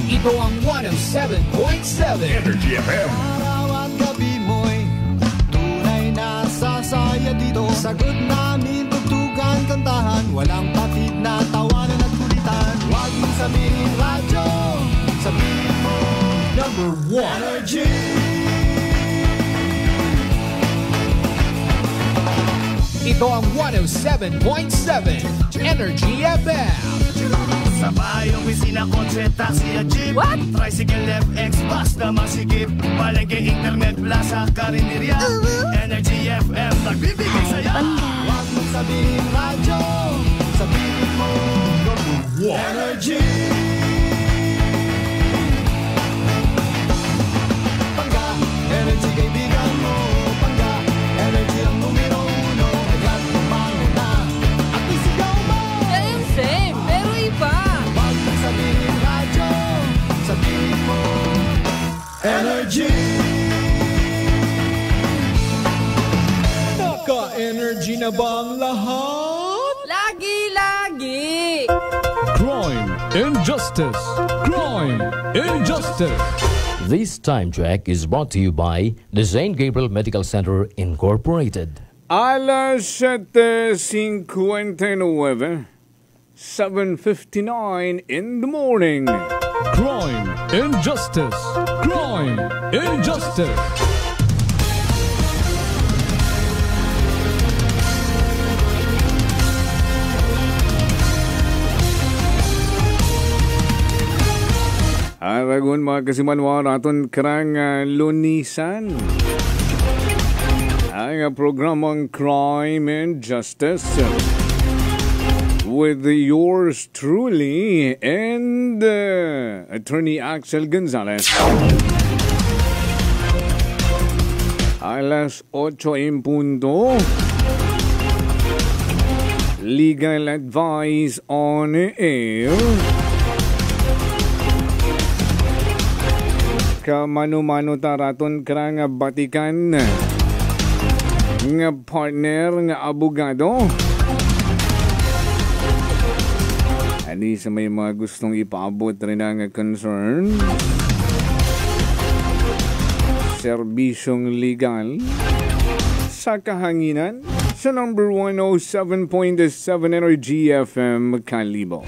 Ito ang 107.7 Energy FM. Araw at gabi mo'y tunay na sasaya dito. Sagot namin, tugtugan, kantahan, walang patid na tawanan at kulitan. Huwag mong sabihin radyo, sabihin mo Number 1 Energy. Ito ang 107.7 Energy FM. Sa bahay, opisina, kotse, taxi at jeep. What? Tricycle, FX, bus na masikip. Palengke, internet, plaza, karinderya. Energy FM, nagbibigay saya. Huwag mong sabihin radyo, sabihin mo Energy. Pangga, energy kaibigan mo. Pangga, energy ang numero uno. Kagat kumano na at isigaw mo. Same, pero iba. Huwag mong sabihin radyo, sabihin mo Energy. Naka-energy na ba ang lahat? Lagi-lagi. Crime and Justice. Crime and Justice. This time check is brought to you by the St. Gabriel Medical Center Incorporated. Alas 7:59, 7:59 in the morning. Crime and Justice. Crime and Justice. Aragon mga kasimanwa naton karang lunisan. Ang programang Crime and Justice with yours truly and Attorney Axel Gonzalez. Alas 8:00 punto. Legal advice on air. Kamano-mano taraton karang batikan nga partner nga abogado. Ani sa may mga gustong ipaabot rin ang concern. Serbisyong legal sa kahanginan sa number 107.7 Energy FM Kalibo.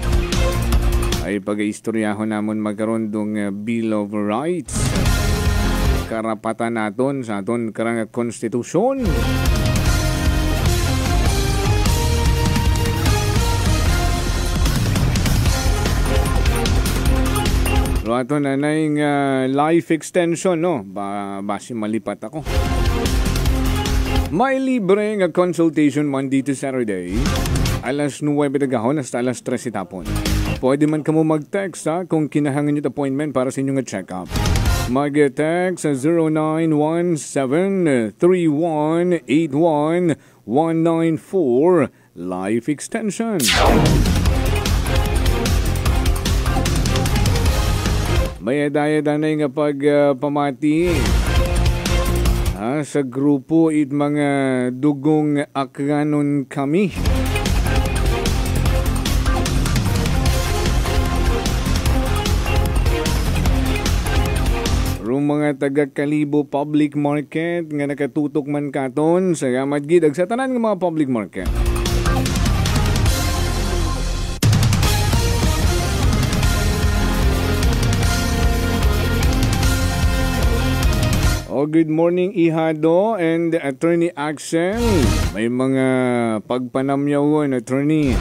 Ay pag-istoryahon namon magkaroon dong Bill of Rights. Karapatan naton sa aton karang konstitusyon. So ato na yung life extension, no? Basi malipat ako. May libre nga consultation Monday to Saturday. Alas 9 gahon hasta alas 3 itapon. Pwede man kamo mag-text kung kinahanglan nyo appointment para sa inyong check-up. Mag-text sa 0917-3181-194 Life Extension. May daya-daya nga pagpamati sa grupo it mga dugong akranon kami. Mga taga-Kalibo Public Market nga nakatutok man katon sa Madgidag sa tanan ng mga public market. Good morning Ihado and Attorney Axel. May mga pagpanamyawan, Attorney.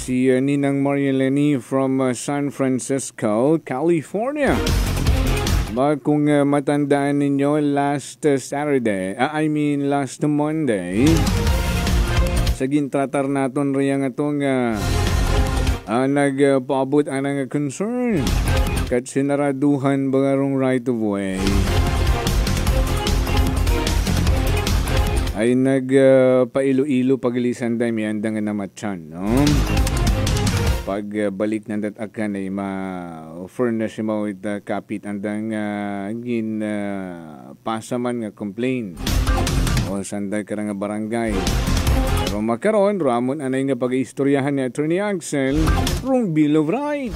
Si Ninang Marieleni from San Francisco, California. Kung matandaan ninyo, last Monday, sa gintratar naton riyang atong nagpaabot ang concern kat sinaraduhan bangarong right of way. Ay nagpailo-ilo pagilisan dahil may andang namatyan, no? Pagbalik ng datakan ay ma-offer na siya mawid kapit andang pasaman nga complaint o sanday ka nga barangay. Ro makaron, ramon anay nga pag-iistoryahan ni Attorney Axel, rong Bill of Rights.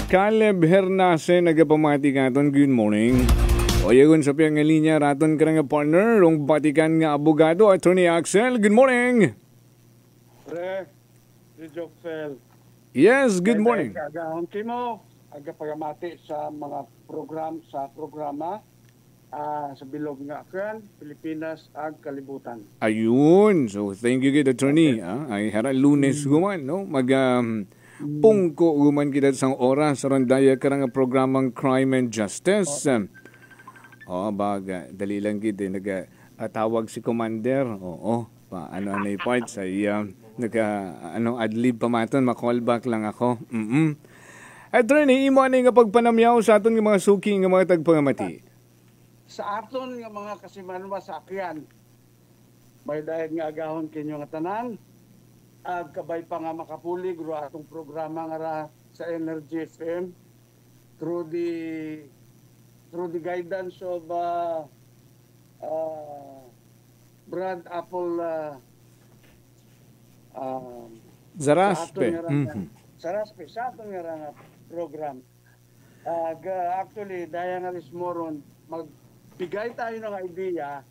Caleb Hernase, nagapamati katon, good morning. O yagon sa piyang nga linya, raton ka nga partner, rong batikan nga abogado, Attorney Axel, good morning. Pre, si Jokfel. Yes, good morning. Agahon mo, agapagamati sa mga programa sa bilog nga kan Pilipinas ag kalibutan. Ayun. So, thank you kid, Attorney. Ay hara Lunes guman, no? Pungko guman kita sang oras sa randaya ka nga programang Crime and Justice. Baga, dali lang gid tawag si Commander. Ano yung parts ay adlib pamaton, ma-callback lang ako. Attorney, imo ani nga pagpanamyaw sa aton nga mga suki nga mga tagpangamati. Sa aton nga mga kasimanwa sa akyan, may dahil nga agahon kinyo nga tanan, ag kabay pa nga makapulig ro atong programa nga ra sa Energy FM through the guidance of Brad Apple Zaraspe. Zaraspe, sa atong nga program. Actually, daya nga lismoron, magbigay tayo ng idea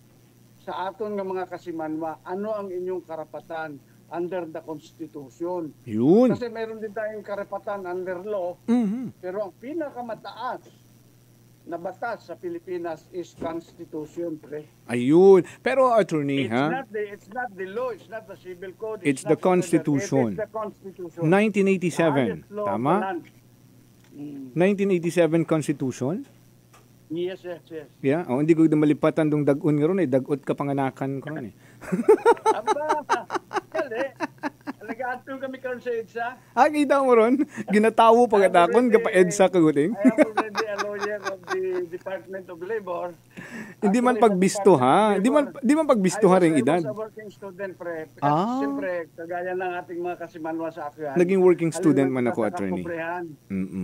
sa aton nga mga kasimanwa, ano ang inyong karapatan under the Constitution. Yun. Kasi meron din tayong karapatan under law, pero ang pinakamataas na batas sa Pilipinas is Constitution, pre. Ayun. Pero attorney, It's not the law, it's not the civil code. It's the Constitution. It's the Constitution. 1987. Tama? 1987 Constitution? Yes. Yeah. Hindi ko malipatan dong dagon nga ron dagot ka panganakan ko ron Aba, kali. Nag-ato kami karon sa EDSA. Kita mo ron? Ginatawo pagkatakon ka pa EDSA kaguting? I am already a lawyer of the Department of Labor. Hindi man pagbisto ha? Di man pagbisto ha ring edad? I was a working student, pre. Siyempre, kagaya ng ating mga kasimanwa sa akyan. Naging working student man ako, attorney.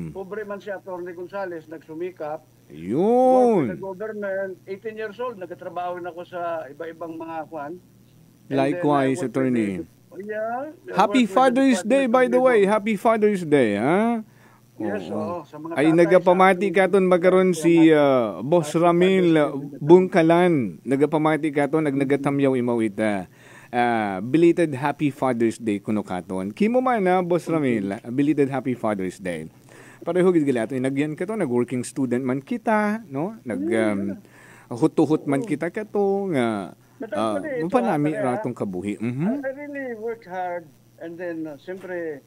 Pobre man si Attorney Gonzales, nagsumikap. Yun. Work sa government, 18 years old, nagtatrabaho na ako sa iba-ibang mga kwan. Likewise, attorney. Yeah. Happy Father's Day, by the way. Happy Father's Day, ha? Yes, sa mga ay nagapamati katon magkaroon si Boss Ramil Bungkalan. Nagapamati katon, nagatamyaw imawita. Belated Happy Father's Day kuno katon. Kimo man na Boss Ramil, belated Happy Father's Day. Pareho gid gilato nagyan katon, nag-working student man kita, no? Hutuhut man kita kato nga panami ratong kabuhi. I really work hard and then siyempre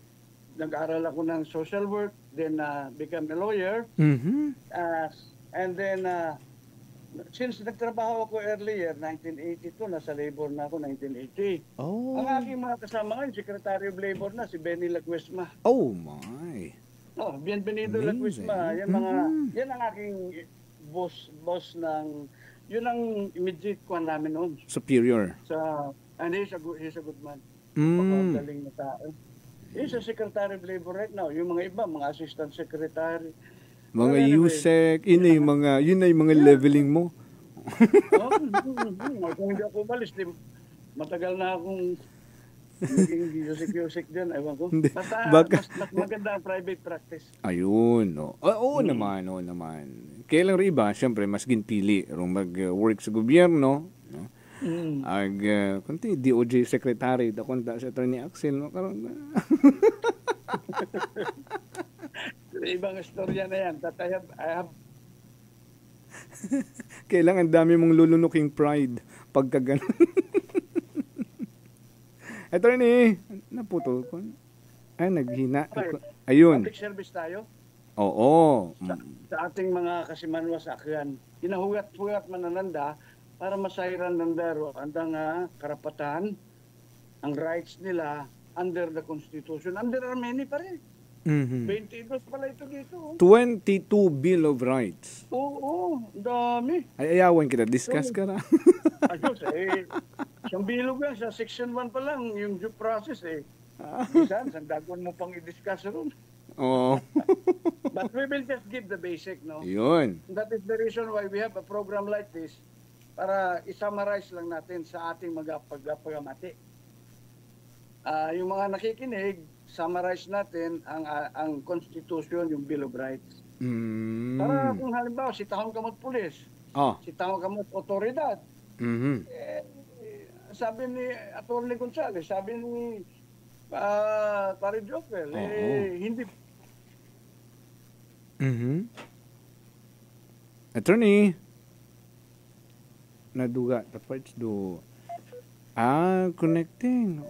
nag-aral ako ng social work, then become a lawyer. And then since nagtrabaho ako earlier, 1982, nasa labor na ako 1980. Ang aking mga kasama ngayon, Secretary of Labor na, si Benny Laguesma. Oh my. Bienvenido Laguesma. Yan ang aking boss ng, yun ang immediate kwan namin noon. Superior. And he's a good man. Pagkagaling na tao. He's a Secretary of Labor right now. Yung mga iba, mga Assistant Secretary. Mga USEC, yun ay mga leveling mo. Kung hindi ako umalis, matagal na akong naging USEC din. Ewan ko. Basta, mas maganda ang private practice. Ayun. Oo naman. Kailang rin iba, siyempre, mas ginpili mag-work sa gobyerno. Kunti DOJ Secretary dakunta sa Attorney Axel no karon. Ibang istorya na yan. I have Kailangan dami mong lulunuking pride pagka ganun. Attorney, naputol ko. Naghina. Ayun. Public service tayo. Oo. Sa ating mga kasimanwa sa akyan. Hinahugat-hugat manananda para masairan ng daro ang karapatan, ang rights nila under the Constitution. And there are many pa rin. 22 pala ito dito. 22 Bill of Rights. Oo, dami. Ay, ayawan kita. Discuss ka na. Ayos, isang bilog yan. Sa Section 1 pa lang, yung due process Minsan, sandagon mo pang i-discuss ron. Oo. But we will just give the basic, no? Yun. That is the reason why we have a program like this para i-summarize lang natin sa ating mga pagpagamati. yung mga nakikinig, summarize natin ang Constitution, yung Bill of Rights. Para kung halimbawa, si tahong kamot pulis, si tahong kamot otoridad, sabi ni Atty. Gonzales, sabi ni Pare Joker, hindi. Attorney, naduga, the parts do. Connecting.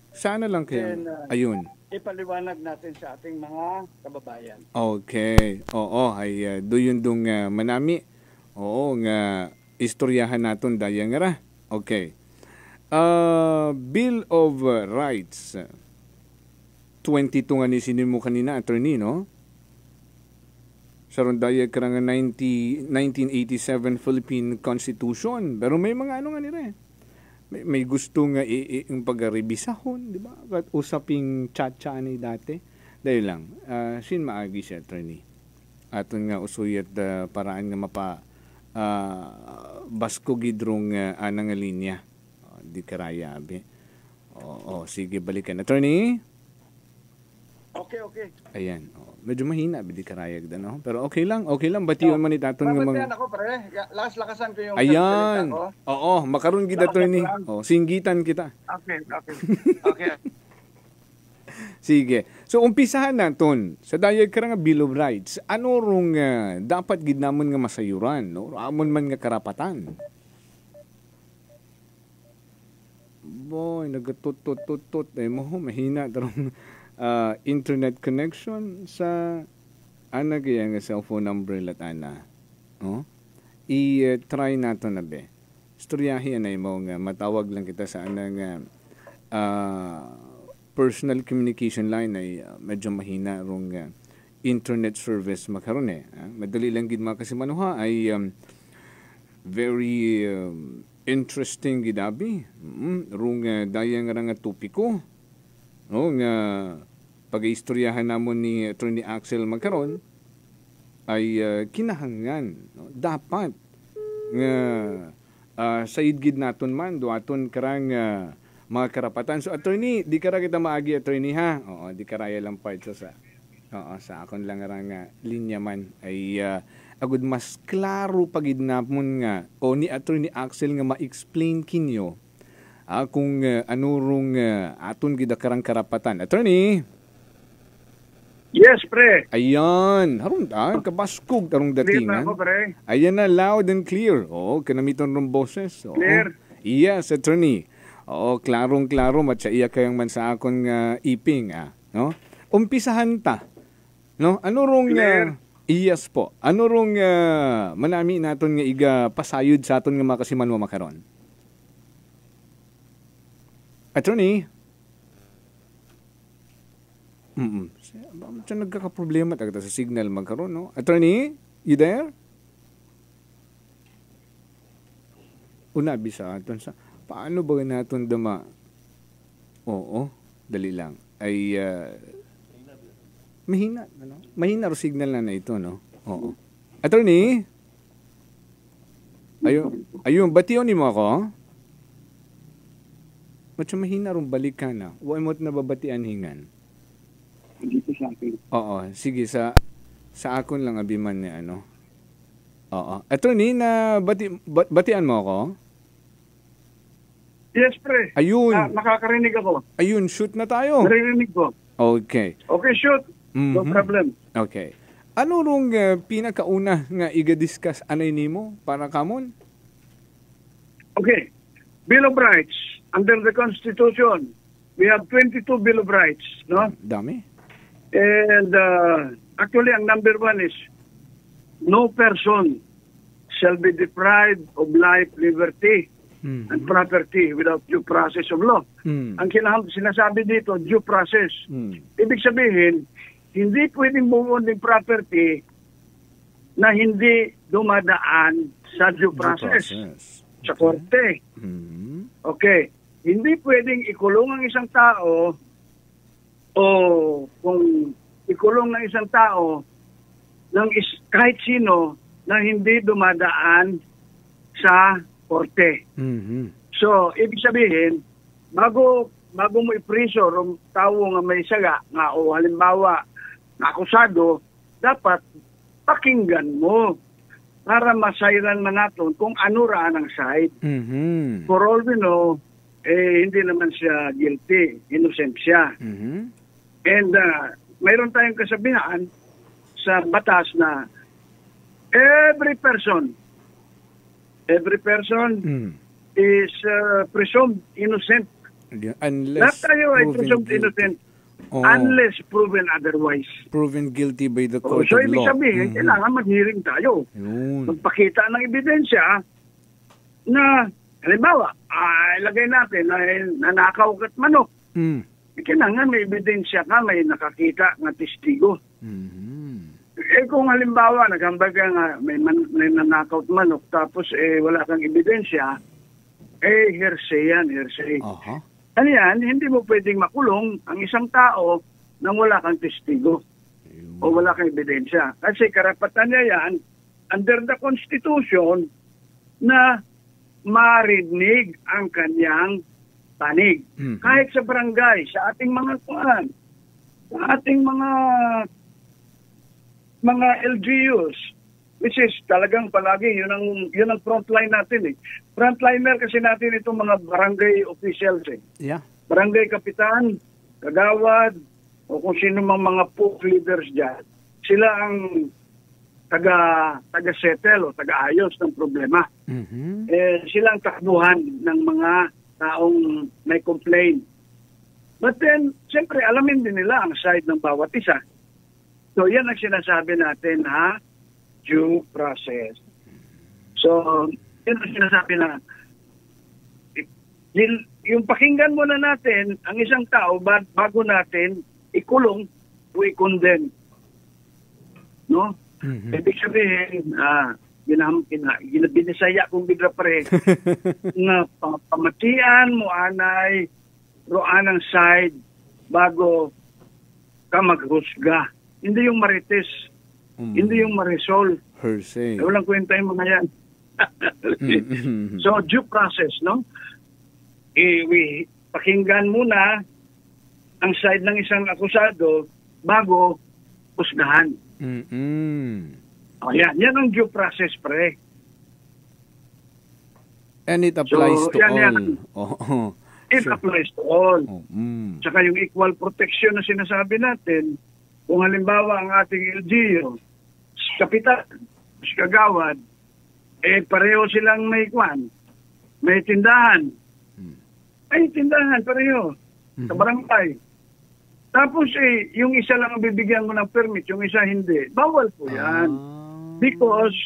Sana lang kaya. Ayun. Ipaliwanag natin sa ating mga kababayan. Okay. Oo, ay doon dung manami. Oo, nga istoryahan naton daya nga ra. Okay. Bill of Rights. 22 nga ni sinimo kanina, attorney, no? Sa rondaya karang 1987 Philippine Constitution. Pero may mga ano nga nila may gusto nga yung pag-rebisahon, di ba? At usaping chat-chat ni dati. Dahil lang, sin maagi si attorney. Aton nga usuyat paraan nga mapa basko gidrong anang linya. Di karaya, abi. Sige, balikan. Attorney? Okay. Ayan. Medyo mahina, di karayag da, no? Pero okay lang. Batiyon man itaton ng mga... ako, pre. Lakasan ko yung... Ayan. Oo, makaroon kita, attorney. Singgitan kita. Okay. Sige. So, umpisahan naton. Sa dayag ka nga Bill of Rights, ano rong dapat gidnamon nga masayuran, no? Amon man nga karapatan. Boy, nagatut-tut-tut. Mahina. Tarong... internet connection sa kaya nga cellphone number latana. I-try nato na be. Istoryahin na mo nga matawag lang kita sa anang personal communication line ay medyo mahina rong internet service makaron madali lang gid kasi manuha ay very interesting gidabi. Rong daya nga topiko. Nga pag-iistoryahan namon ni Attorney Axel magkaron ay kinahanglan dapat nga sayid gid naton man duaton karang mga karapatan. So attorney, di kara kita maagi attorney ha. Di karaya lang part sa akon lang nga linya man ay agud mas klaro pagid namon nga ni Attorney Axel nga ma-explain kinyo kung anurong aton gid karang karapatan. Attorney? Yes, pre. Ayan. Harun kabaskog tarong datingan. Clear na ako, pre. Ayan na, loud and clear. Kanamiton rong boses. Clear. Yes, attorney. Klarong-klaro. Matsaiya kayang man sa akong iping. No? Umpisahan ta. No? Ano rong... yes po. Ano rong manami naton nga iga pasayod sa aton nga makasiman mo makaron? Attorney? Siya nagkakaproblema tagata sa signal magkaroon, no? Attorney? You there? Una, bisa aton sa... Paano ba natin dama? Oo, dali lang. Ay, mahina, ano? Mahina ro signal na ito, no? Oo. Attorney? Ayun, batiyon ni mo ako? Matyo mahina rong balikan na. Huwag mo't nababatian hingan. Dito sa akin. Oo, sige sa akon lang abiman ni ano. Oo. Attorney, na batian mo ako? Yes, pre. Ayun. Nakakarinig ako. Ayun, shoot na tayo. Naririnig ko. Okay. Okay, shoot. No problem. Okay. Ano rong pinakauna nga iga-discuss anay nimo para kamon? Okay. Bill of Rights. Under the Constitution, we have 22 Bill of Rights, no? Dami. And actually, ang number one is, no person shall be deprived of life, liberty, and property without due process of law. Ang sinasabi dito, due process. Ibig sabihin, hindi pwedeng buwon ng property na hindi dumadaan sa due process. Sa korte. Okay. Hindi pwedeng ikulong ang isang tao o kung ikulong ng isang tao ng kahit sino na hindi dumadaan sa korte. So, ibig sabihin, bago bago mo ipriso ang tao nga may saga nga o halimbawa na akusado, dapat pakinggan mo para masayran man natin kung ano raan ang side. For all we know, hindi naman siya guilty, innocent siya. And mayroon tayong kasabihan sa batas na every person is presumed innocent. Lahat tayo ay presumed innocent unless proven otherwise. Proven guilty by the court So, of ibig law. sabihin, kailangan mag-hearing tayo. Magpakita ng ebidensya na, halimbawa, ilagay natin na nanakaw ka't manok. Kailangan may ebidensya ka, may nakakita ng testigo. Kung halimbawa, nagambag ka nga, may nanakaw at manok, tapos wala kang ebidensya, hearsay yan, hearsay. Ano yan, hindi mo pwedeng makulong ang isang tao nang wala kang testigo o wala kang ebidensya. Kasi karapatan niya yan under the Constitution na marinig ang kanyang panig. Kahit sa barangay, sa ating mga kuan, sa ating mga LGUs, which is talagang palagi, yun ang frontline natin eh. Frontliner kasi natin itong mga barangay officials eh. Yeah. Barangay kapitan, kagawad, o kung sino mang mga POC leaders dyan, sila ang taga-settle o taga-ayos ng problema. Sila ang takbuhan ng mga taong may complaint. But then, siyempre, alamin din nila ang side ng bawat isa. So, yan ang sinasabi natin, due process. So, yun ang sinasabi na yung pakinggan muna natin ang isang tao bago natin ikulong o i-condemn. No? Ibig sabihin, binisaya kong bigla pare na pamatian mo anay roan ang side bago ka maghusga. Hindi yung marites. Hindi yung ma-resolve. Hearsay. Walang kwenta yung mga yan. So, due process, no? Pakinggan muna ang side ng isang akusado bago husgahan. Yan ang due process, pre. And it applies to all. It applies to all. Tsaka yung equal protection na sinasabi natin, kung halimbawa ang ating LGU, kapitan, kagawad, pareho silang may tindahan. May tindahan, pareho. Sa barangay. Tapos yung isa lang ang bibigyan mo ng permit, yung isa hindi. Bawal po yan. Because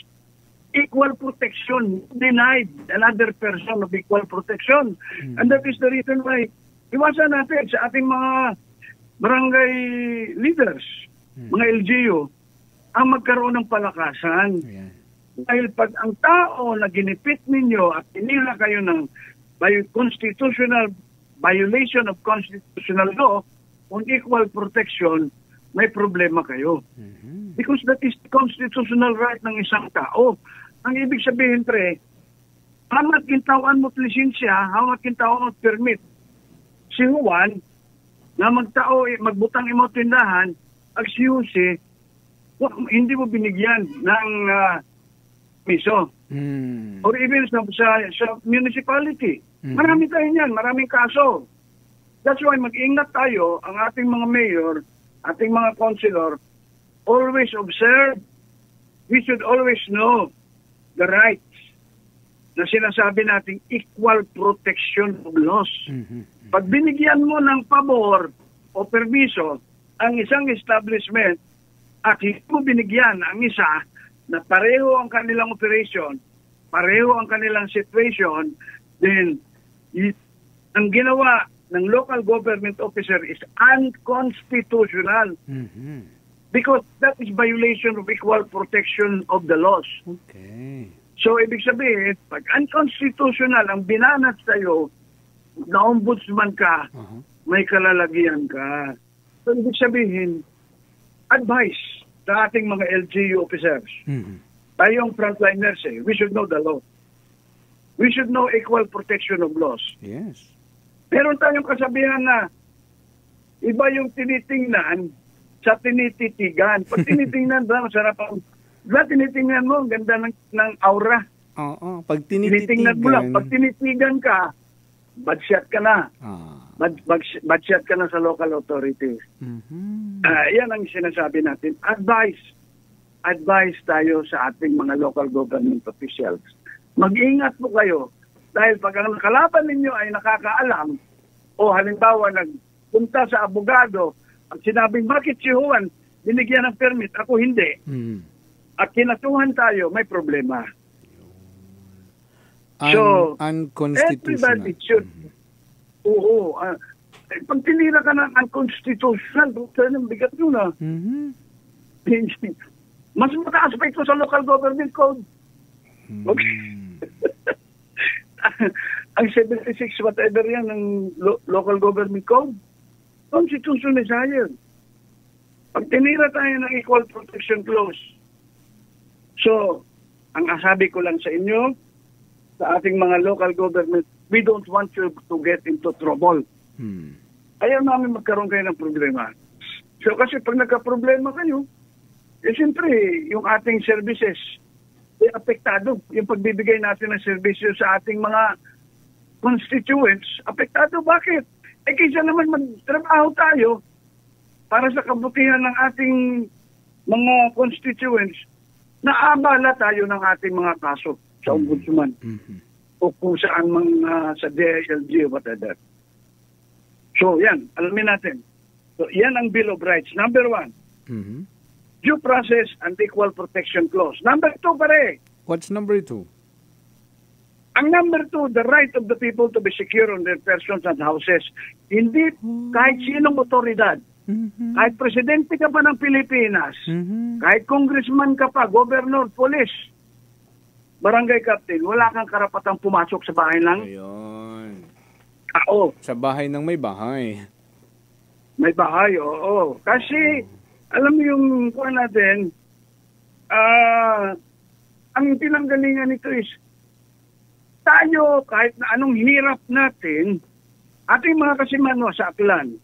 equal protection denied another person of equal protection. And that is the reason why iwasan natin sa ating mga barangay leaders, mga LGU, ang magkaroon ng palakasan. Dahil pag ang tao na ginipit ninyo at inila kayo ng constitutional violation of constitutional law on equal protection, may problema kayo. Because that is the constitutional right ng isang tao. Ang ibig sabihin, pre, hamat kintawan mo lisensya, hamat kintawan mo permit. Si Juan, na magbutang imo tindahan, ang siyusi, hindi mo binigyan ng miso. Or even sa municipality. Marami tayo niyan, maraming kaso. That's why mag-ingat tayo, ang ating mga mayor, ating mga councilor, always observe. We should always know the rights na sinasabi nating equal protection of laws. Pag binigyan mo ng pabor o permiso ang isang establishment at hindi mo binigyan ang isa na pareho ang kanilang operation, pareho ang kanilang situation, then ang ginawa ng local government officer is unconstitutional. Because that is violation of equal protection of the laws. Okay. So, ibig sabihin, pag unconstitutional ang binanat sa'yo, na ombudsman ka, may kalalagyan ka. So, ibig sabihin, advice sa ating mga LGU officers. Tayong frontliners we should know the law. We should know equal protection of laws. Yes. Meron tayong kasabihan na iba yung tinitingnan sa tinititigan. Pag tinitingnan ba, masarap ang... Diba, tinitingnan mo, ang ganda ng aura. Oo, pag Tinitingnan mo lang. Pag tinitigan ka, bad shot ka na. Bad shot ka na sa local authorities. Yan ang sinasabi natin. Advice tayo sa ating mga local government officials. Mag-ingat po kayo dahil pag ang kalaban ninyo ay nakakaalam o halimbawa nagpunta sa abogado at sinabing bakit si Juan binigyan ng permit, ako hindi. At kinasuhan tayo, may problema. So, unconstitutional. everybody should. Oo. Pag tinira ka ng unconstitutional, ng bigat yun ah. Mas mataas pa ito sa local government code. Okay. Ang 76 whatever yan ng local government code, constitution is higher. Pag tinira tayo ng equal protection clause, so, ang asabi ko lang sa inyo, sa ating mga local government, we don't want you to get into trouble. Ayaw namin magkaroon kayo ng problema. So, kasi pag nagka-problema kayo, siyempre, yung ating services, apektado. Yung pagbibigay natin ng serbisyo sa ating mga constituents, apektado. Bakit? Kaysa naman magtrabaho tayo para sa kabutihan ng ating mga constituents, naabala tayo ng ating mga kaso sa ombudsman o kung saan sa DILG o whatever. So, yan. Alamin natin. So, yan ang Bill of Rights. Number 1. Due process and equal protection clause. Number 2 pare. What's number 2? Ang number 2, the right of the people to be secure on their persons and houses. Hindi kahit sinong otoridad. Kahit presidente ka pa ng Pilipinas, kahit congressman ka pa, governor, police, barangay captain, wala kang karapatang pumasok sa bahay lang. Ayun. Oo. Sa bahay ng may bahay. May bahay, oo. Kasi, alam mo yung kuha natin, ang pinanggalingan nito is, tayo, kahit na anong hirap natin, ating mga kasimanwa sa Aklan,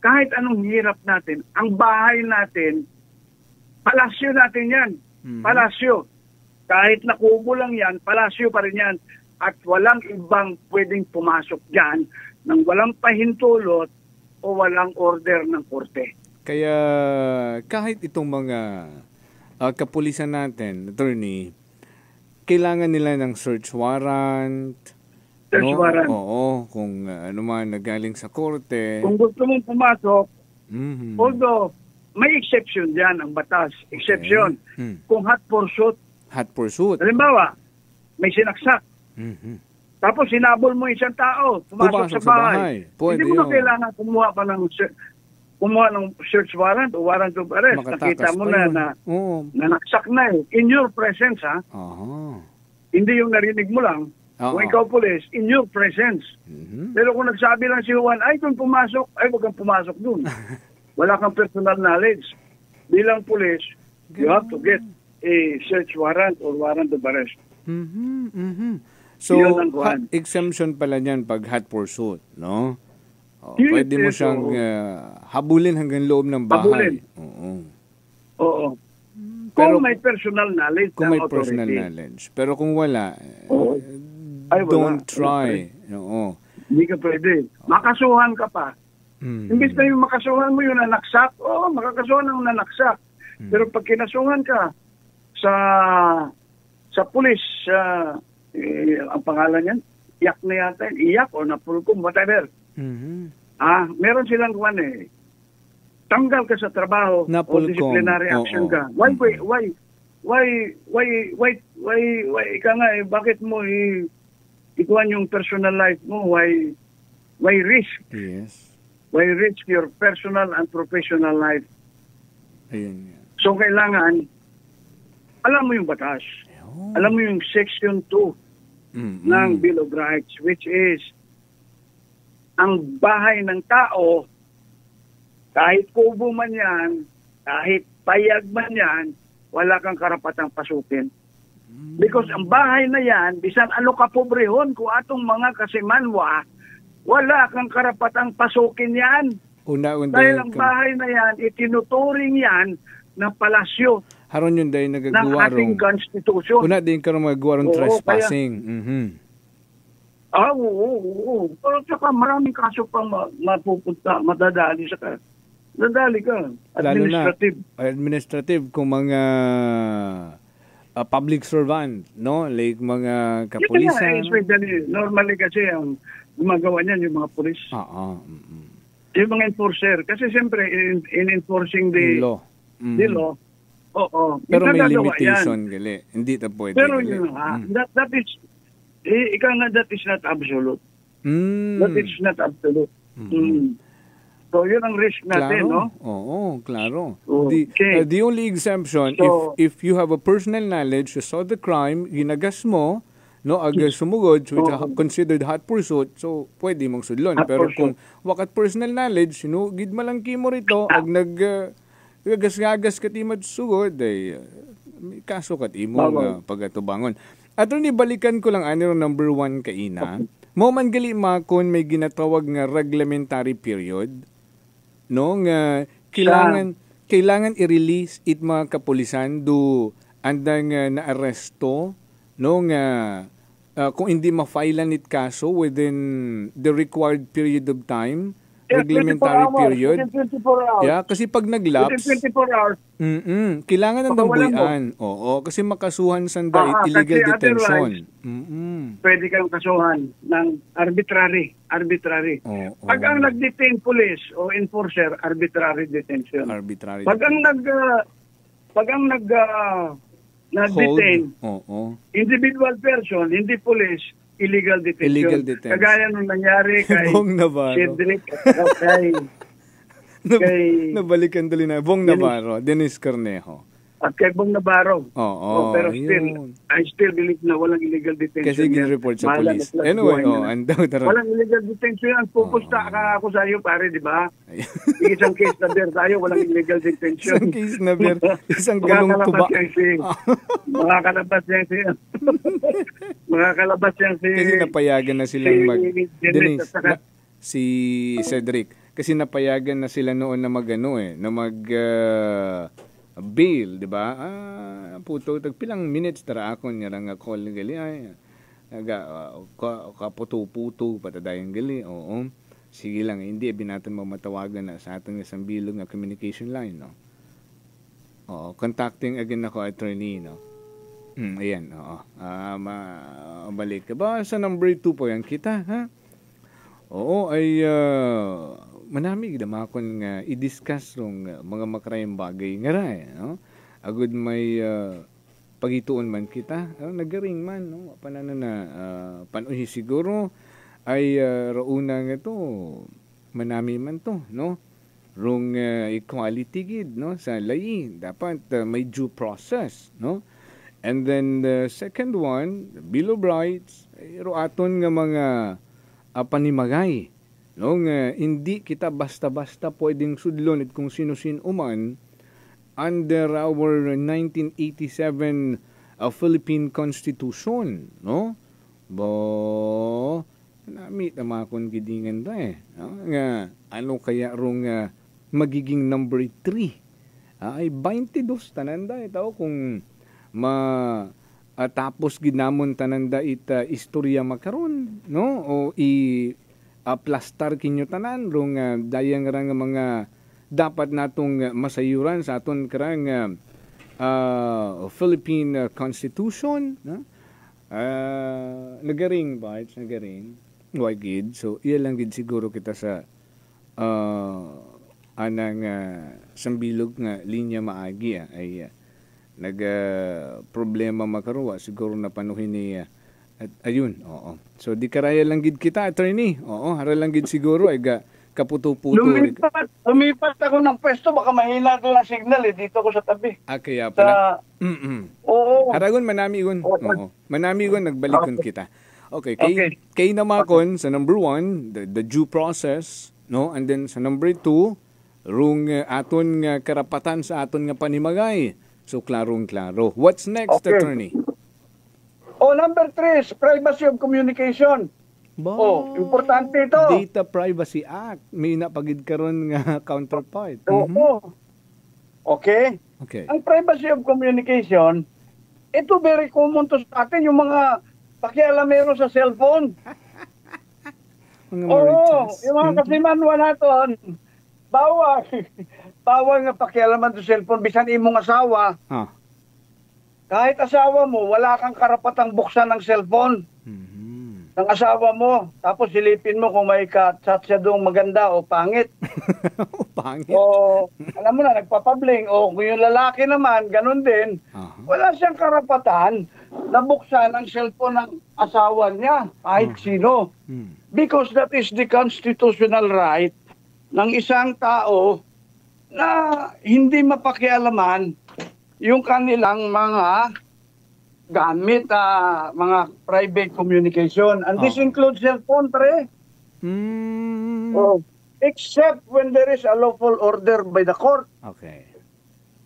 kahit anong hirap natin, ang bahay natin, palasyo natin yan. Palasyo. Kahit nakubo lang yan, palasyo pa rin yan. At walang ibang pwedeng pumasok dyan nang walang pahintulot o walang order ng korte. Kaya kahit itong mga kapulisan natin, attorney, kailangan nila ng search warrant. Search warrant. Oo, kung ano man nagaling sa korte. Kung gusto mong pumasok, although may exception diyan ang batas. Exception. Kung hot pursuit. Hot pursuit. Halimbawa, may sinaksak. Tapos sinabol mo isang tao, pumasok sa bahay. Hindi mo na kailangan kumuha ng search warrant o warrant of arrest. Nakita mo na naksak na eh. In your presence, ha? Hindi yung narinig mo lang. Kung ikaw police, in your presence. Pero kung nagsabi lang si Juan, ay kung pumasok, ay huwag kang pumasok dun. Wala kang personal knowledge. Bilang police, you have to get a search warrant or warrant of arrest. So, exemption pala niyan pag hot pursuit, no? Pwede mo siyang habulin hanggang loob ng bahay. Oo. Pero, kung may personal knowledge. Kung may personal knowledge. Pero kung wala, don't try. Oo. Hindi ka pwede. Makasuhan ka pa. Imbis na yung makasuhan mo yung nanaksak, makakasuhan ang nanaksak. Pero pag kinasuhan ka sa pulis, ang pangalan niyan, iyak na yata, iyak o napulkom, whatever. Meron silang tanggal ka sa trabaho o disciplinary action ka. Why ika nga bakit mo ikuan yung personal life mo? Why risk? Yes. Why risk your personal and professional life? Ayun. So kailangan alam mo yung batas. Alam mo yung section 2 ng Bill of Rights, which is ang bahay ng tao, kahit kubo man yan, kahit payag man yan, wala kang karapatang pasukin. Because ang bahay na yan, bisan ano ka pobrehon, kung atong mga kasimanwa, wala kang karapatang pasukin yan. Dahil ang bahay na yan, itinuturing yan na palasyo haron yun dahil ng nagagawa ating constitution. una din ka magagawa ron Oo, trespassing. Oo. Pero saka maraming kaso pang mapupunta, madadali ka. Nadali ka. Administrative. Lalo na, administrative kung mga public servant, no? Like mga kapulisan. Especially, normally kasi ang gumagawa niyan yung mga pulis. Yung mga enforcer. Kasi siyempre, in enforcing the law. The law. Oo. Pero may limitation, gali. Hindi na pwede. Pero yun that is, ikaw nga, that is not absolute. That is not absolute. So, yun ang risk natin, claro. no? Oo, klaro. Okay. The only exemption, if you have a personal knowledge, you saw the crime, ginagas mo, no, sumugod, so it's considered hot pursuit, so pwede mong sudlon. Pero kung wakat personal knowledge, gid malangki mo rito, ag gagas ka timad sugod, ay may kaso kat imong pagatubangon. At rin balikan ko lang number 1 kaina. Mo man gali makon may ginatawag nga reglementary period, no, nga kailangan i-release it mga kapulisan do andang na-aresto, no, nga kung hindi ma-filean it kaso within the required period of time, reglementary period. 24 hours. Yeah, kasi pag naglaps, 24 hours. Kailangan ng dambuyan. Oo, kasi makasuhan sa illegal detention. Pwede kang kasuhan ng arbitrary. Pag ang nag-detain police o enforcer, arbitrary detention. Pag ang nag-detain, individual person, hindi police, illegal detention. Kagaya nung nangyari kay Cedric at kay nabalikan dali na Bong Navarro, Dennis Cornejo. At kay Bong Navarro. Pero I still believe na walang illegal detention. Kasi gin-report sa police. Anyway, walang illegal detention yan. Pupusta ka ako sa iyo, pare, di ba? Isang case na bear tayo, walang illegal detention. Isang case na bear, isang galong tuba. Makakalabas yan siya. Makakalabas yan si... Kasi napayagan na silang Dennis, si Cedric. Kasi napayagan na sila noon na bail, di ba? Puto, tagpilang minutes tara ako niya lang call gali ay kaputo-puto patadayang gali. Oo. Sige lang, hindi natin mamatawagan na sa ating isang bilog na communication line, no? Oo, contacting again ako attorney, no? Ayan, oo. Balik ka ba sa number 2 po yan kita, ha? Oo, ay manami gidamakon nga i-discuss rong mga makarayang bagay nga ray, no? Agud may pagituon man kita, nagaring man, no? Panano na panuhi siguro ay rauna nga to manami man to, no? Rong equality gid, no, sa layi dapat may due process, no? And then the second one, Bill of Rights, roaton nga mga panimagay, no, nga hindi kita basta-basta pwedeng sudlon at kung sino-sino man under our 1987 Philippine Constitution, no? Namit na kon gidingan da no? Nga ano kaya rong magiging number 3 ay 22 tananda ito kung tapos ginamon tananda istorya makaron, no, o plastar kinyo tanan rong dayang rang mga dapat natong masayuran sa aton karang Philippine Constitution, no? Nagaring why gid, so iya lang gid siguro kita sa anang sambilog nga linya maagi ay problema makaruwa siguro na panuhin ni at ayun, oo. So di karaya lang gid kita attorney. Oo, hara lang gid siguro ay kaputo-puto. Lumipat ako ng pwesto, baka mahina ko ng signal dito ko sa tabi. Kaya pala. Oo. Haragon manami gon. Oo. Manami gon nagbalikon kita. Okay, kay namakon sa number 1, the due process, no? And then sa number 2, rung aton nga karapatan sa aton nga panimagay. So klarong-klaro. What's next, attorney? Number 3, privacy of communication. Importante ito. Data Privacy Act. May napagid karon nga counterpart. Oo. Okay? Okay. Ang privacy of communication, ito very common to sa atin, yung mga pakialamero sa cellphone. Mga Oo, marites. yung mga kasimanwa naton, bawal. Bawal nga pakialaman sa cellphone, bisan imong asawa. Ah. Kahit asawa mo, wala kang karapatang buksan ng cellphone ng asawa mo. Tapos silipin mo kung may ka-chat siya doong maganda o pangit. Pangit. O, alam mo na, nagpapabling. O, kung yung lalaki naman, ganun din. Wala siyang karapatan na buksan ang cellphone ng asawa niya, kahit sino. Because that is the constitutional right ng isang tao na hindi mapakialaman yung kanilang mga gamit, mga private communication. And this includes cellphone, pre. Except when there is a lawful order by the court. Okay.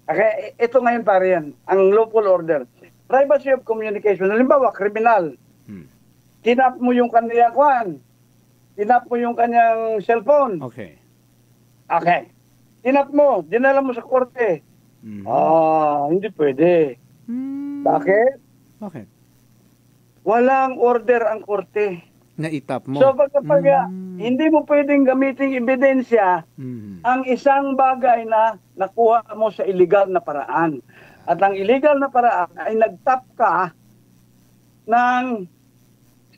Okay, ito ngayon pare yan, ang lawful order. Privacy of communication. Halimbawa, kriminal. Tinap mo yung kanyang tinap mo yung kanyang cellphone. Okay. Okay. Tinap mo, dinala mo sa korte. Hindi pwede. Bakit? Bakit? Walang order ang korte. Naitap mo. So pagkapag hindi mo pwedeng gamitin ebidensya ang isang bagay na nakuha mo sa illegal na paraan. At ang illegal na paraan ay nagtap ka ng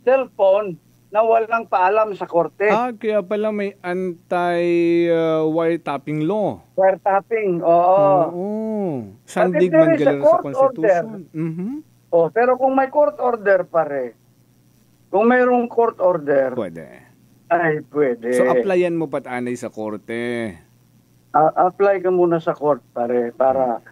cellphone na walang paalam sa korte. Kaya pala may anti-wiretapping law. Wiretapping, oo. Sandig man galing sa Constitution. Pero kung may court order pare, kung mayroong court order, pwede. Ay, pwede. So, applyan mo pat anay sa korte. Apply ka muna sa court pare, para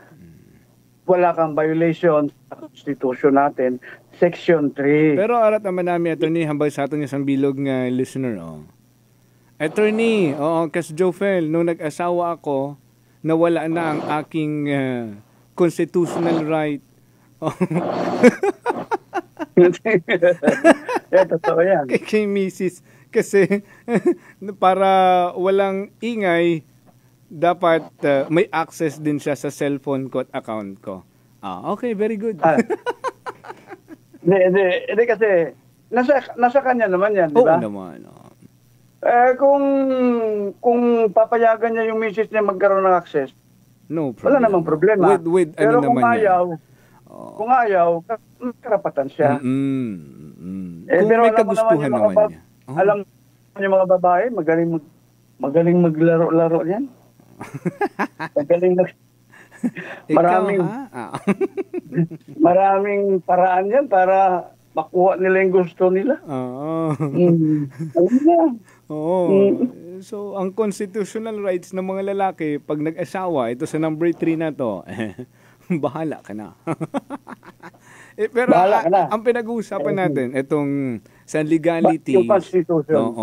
wala kang violation sa Constitution natin, Section 3. Pero arat naman namin, attorney, hambal sa atin isang bilog nga listener. Attorney, kas Jofel, nung nag-asawa ako, nawala na ang aking constitutional right. Totoo yan. Kay Mrs. Kasi para walang ingay, dapat may access din siya sa cellphone ko at account ko. Okay, very good. Hindi kasi nasa kanya naman yan, di ba? Oo naman. Kung papayagan niya yung misis niya magkaroon ng access, no problem. Wala namang problema. With pero ano kung naman ayaw, kung ayaw, karapatan siya. Kung pero may kagustuhan naman niya. Alam niyo mga babae, magaling maglaro-laro yan. Magaling maraming paraan yan para makuha nila yung gusto nila. So, ang constitutional rights ng mga lalaki, pag nag-asawa, ito sa number 3 na to, bahala ka na. Pero ang pinag-uusapan natin, itong sa legality. Yung Constitution.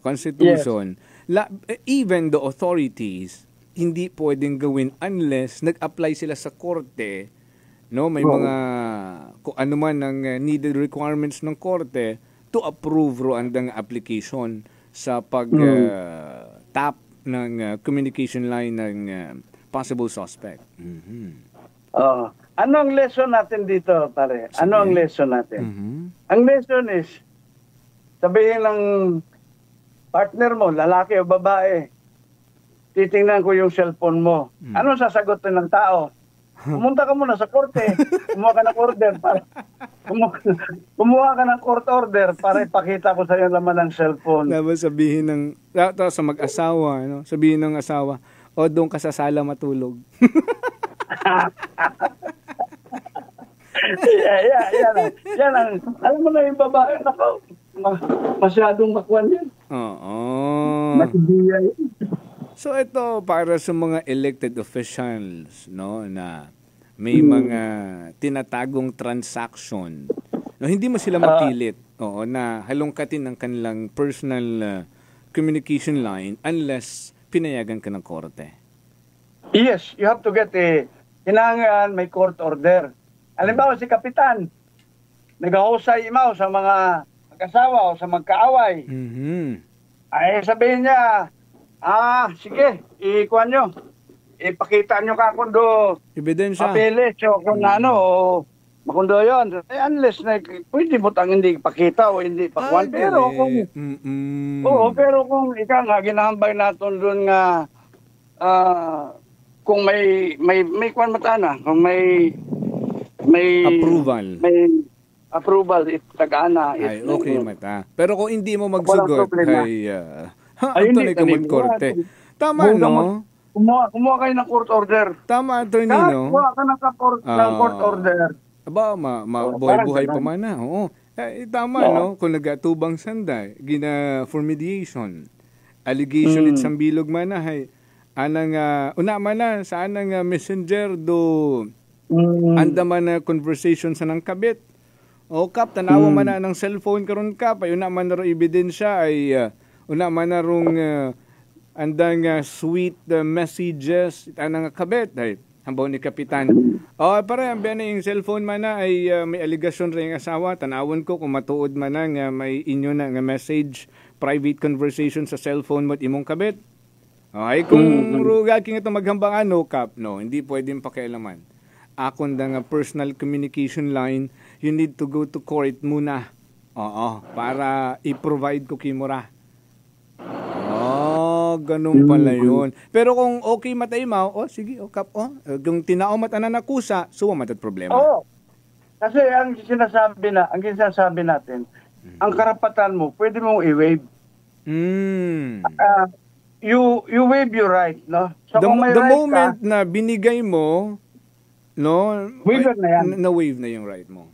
Constitution. Yes. Even the authorities, hindi pwedeng gawin unless nag-apply sila sa korte, no? May mga kung ano man ang needed requirements ng korte to approve ang application sa pag-tap ng communication line ng possible suspect. Ano ang lesson natin dito, pare? Ano ang lesson natin? Ang lesson is, sabihin ng partner mo, lalaki o babae, titingnan ko yung cellphone mo. Ano sasagutin ng tao? Pumunta ka muna sa korte. Kumuha ka ng order para kumuha ka ng court order para ipakita ko sa iyo laman ng cellphone. Tapos sabihin ng sa mag-asawa, no? Sabihin ng asawa, doon ka sa sala matulog. Yan ang alam mo na yung babae, nako, masyadong makuan yan. Matibiyay. So ito para sa mga elected officials, no, na may mga tinatagong transaction, no, hindi mo sila mapilit, na halongkatin ng kanilang personal communication line unless pinayagan ka ng korte. Yes, you have to get kailangan may court order. Halimbawa si Kapitan, nag-ahusay imaw sa mga mag-asawa o sa magkaaway. Ay sabihin niya, sige, ikuan nyo. Ipakita nyo ka kundo Ebidensya. papeles o kung ano, o makundo yun. Unless na pwede mo tang hindi ipakita o hindi pakuan. Pero kung, pero kung ikaw nga, ginahambay natin doon nga, kung may kuan matana, kung may approval. May approval, itagana. Ay, okay mata. Pero kung hindi mo magsugot, ay ito na korte. Tama, no? Kumuha kayo ng court order. Tama, attorney, no? Kumuha ka ng court order. Aba, buhay-buhay pa man na. Oo. Tama, no? Kung nagatubang sanday, for mediation. Allegation itsang bilog man na, anang, una man na, sa anang messenger do, anda man na conversation sa nang kabit. O kap, tanawa man na ng cellphone karon kap, ay una man na ro ebidensya, ay una man na rong andang sweet messages anang kabet ay hambaw ni kapitan. Para ang yung cellphone man na ay may aligasyon rin ang asawa. Tanawon ko kung matuod man na nga may inyo na nga message, private conversation sa cellphone mo at imong kabet. Ay kung rugaging ito maghambang kap, no, hindi pwedeng pakialaman. Akon nga personal communication line, you need to go to court muna. Para i-provide ko kimura. Ganun pala yun. Pero kung okay matay mo, sige, kap, kung tinao matanan nakusa, suwa matat problema. Kasi ang sinasabi natin, ang karapatan mo, pwede mong i-waive. You waive your right, no? So The right moment na binigay mo, no, waiver na yan. Na-waive na yung right mo.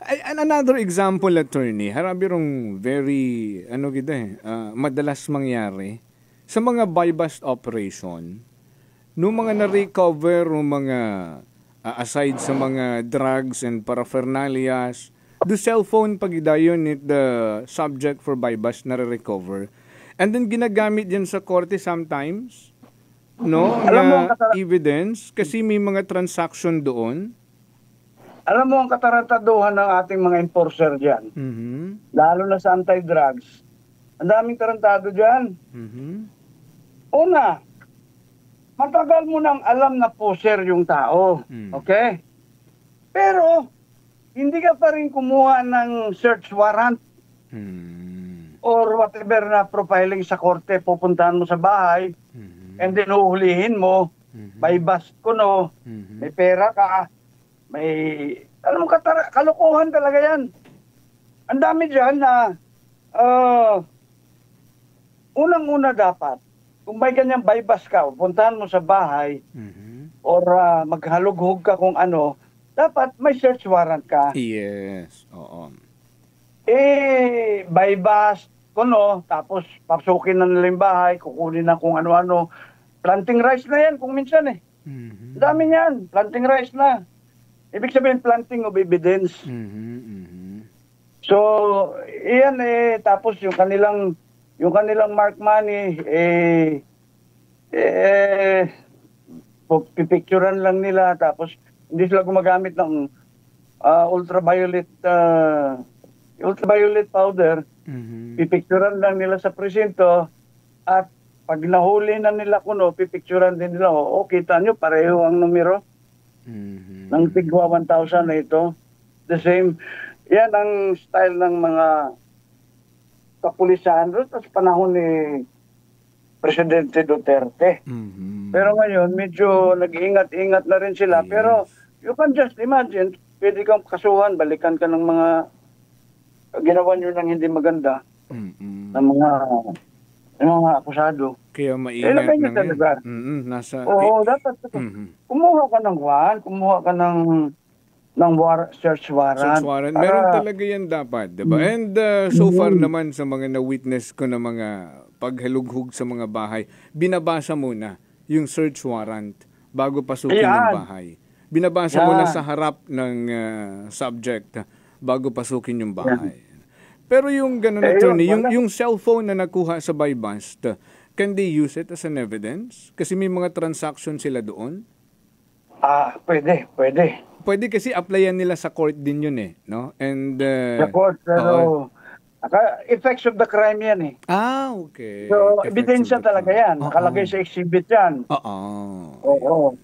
Another example, attorney, harabi rong very, madalas mangyari sa mga buy-bust operation, nung mga na-recover, nung mga, aside sa mga drugs and paraphernalias, the cellphone pagidayon it the subject for buy-bust na recover. And then ginagamit yan sa korte sometimes, no, na evidence, kasi may mga transaction doon. Alam mo ang katarataduhan ng ating mga enforcer dyan, lalo na sa anti-drugs, ang daming tarantado dyan. Una, matagal mo nang alam na poser yung tao, okay? Pero, hindi ka pa rin kumuha ng search warrant or whatever na profiling sa korte, pupuntahan mo sa bahay, and then uhulihin mo, may bust ko, no, may pera ka, may, alam mo, kalokohan talaga yan. Ang dami dyan na, unang-una dapat, kung may ganyang bypass ka, puntahan mo sa bahay, or maghalughog ka kung ano, dapat may search warrant ka. Yes, oo. Bypass, kuno, tapos papasukin na nila yung bahay, kukunin na kung ano-ano. Planting rice na yan kung minsan dami niyan, planting rice na. Ibig sabihin, planting of evidence. So, iyan tapos yung kanilang mark money, pipicturean lang nila, tapos hindi sila gumagamit ng ultraviolet powder, pipicturean lang nila sa presinto, at pag nahuli na nila kuno, pipicturean din nila, kita nyo, pareho ang numero. Ng tigwa 1,000 na ito. The same. Yan ang style ng mga kapulisan sa panahon ni Presidente Duterte. Pero ngayon, medyo nag-ingat-ingat na rin sila. Pero you can just imagine, pwede kang kasuhan, balikan ka ng mga ginawa nyo ng hindi maganda ng mga akusado. Kaya maingat na yan. Nasa... dapat. Kumuha ka ng search warrant. Search warrant. Meron talaga yan dapat, diba? And so far naman sa mga na-witness ko na mga paghalughog sa mga bahay, binabasa muna yung search warrant bago pasukin yung bahay. Binabasa muna sa harap ng subject bago pasukin yung bahay. Pero yung ganun, attorney, yung cellphone na nakuha sa buy-bust, can they use it as an evidence? Kasi may mga transaction sila doon? Pwede. pwede kasi applyan nila sa court din yun eh, no? And Sa court, pero effects of the crime yan eh. Okay. So, Effects ebidensya of the talaga crime. yan. Nakalagay sa exhibit yan. Oo.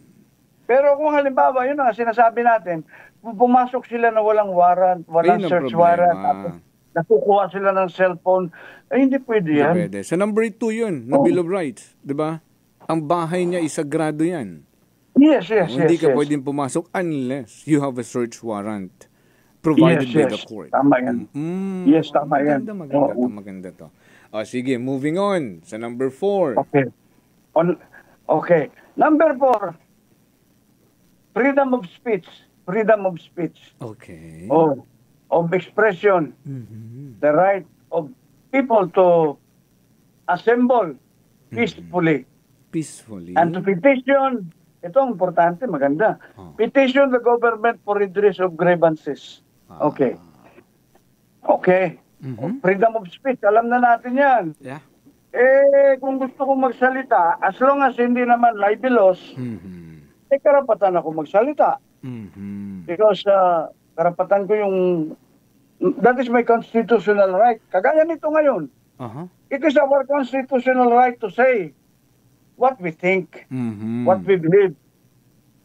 Pero kung halimbawa, yun nga, sinasabi natin, pumasok sila na walang warrant, walang Ayun ang search problema. warrant, tapos nakukuha sila ng cellphone, ay hindi pwede yan. Pwede. Sa number 2 yun, na Bill of Rights, di ba? Ang bahay niya isagrado yan. Yes. Hindi ka pwedeng pumasok unless you have a search warrant provided by the court. Tama yan. Yes, tama yan. Maganda to. Sige, moving on sa number 4. Okay. Number 4, freedom of speech. Freedom of speech. Okay. Of expression. The right of people to assemble peacefully. And to petition, ito ang importante, maganda. Petition the government for redress of grievances. Okay. Freedom of speech, alam na natin yan. Yeah. Kung gusto kong magsalita, as long as hindi naman libelous, karapatan ako magsalita. Because karapatan ko yung, that is my constitutional right. Kagaya nito ngayon. It is our constitutional right to say what we think, what we believe.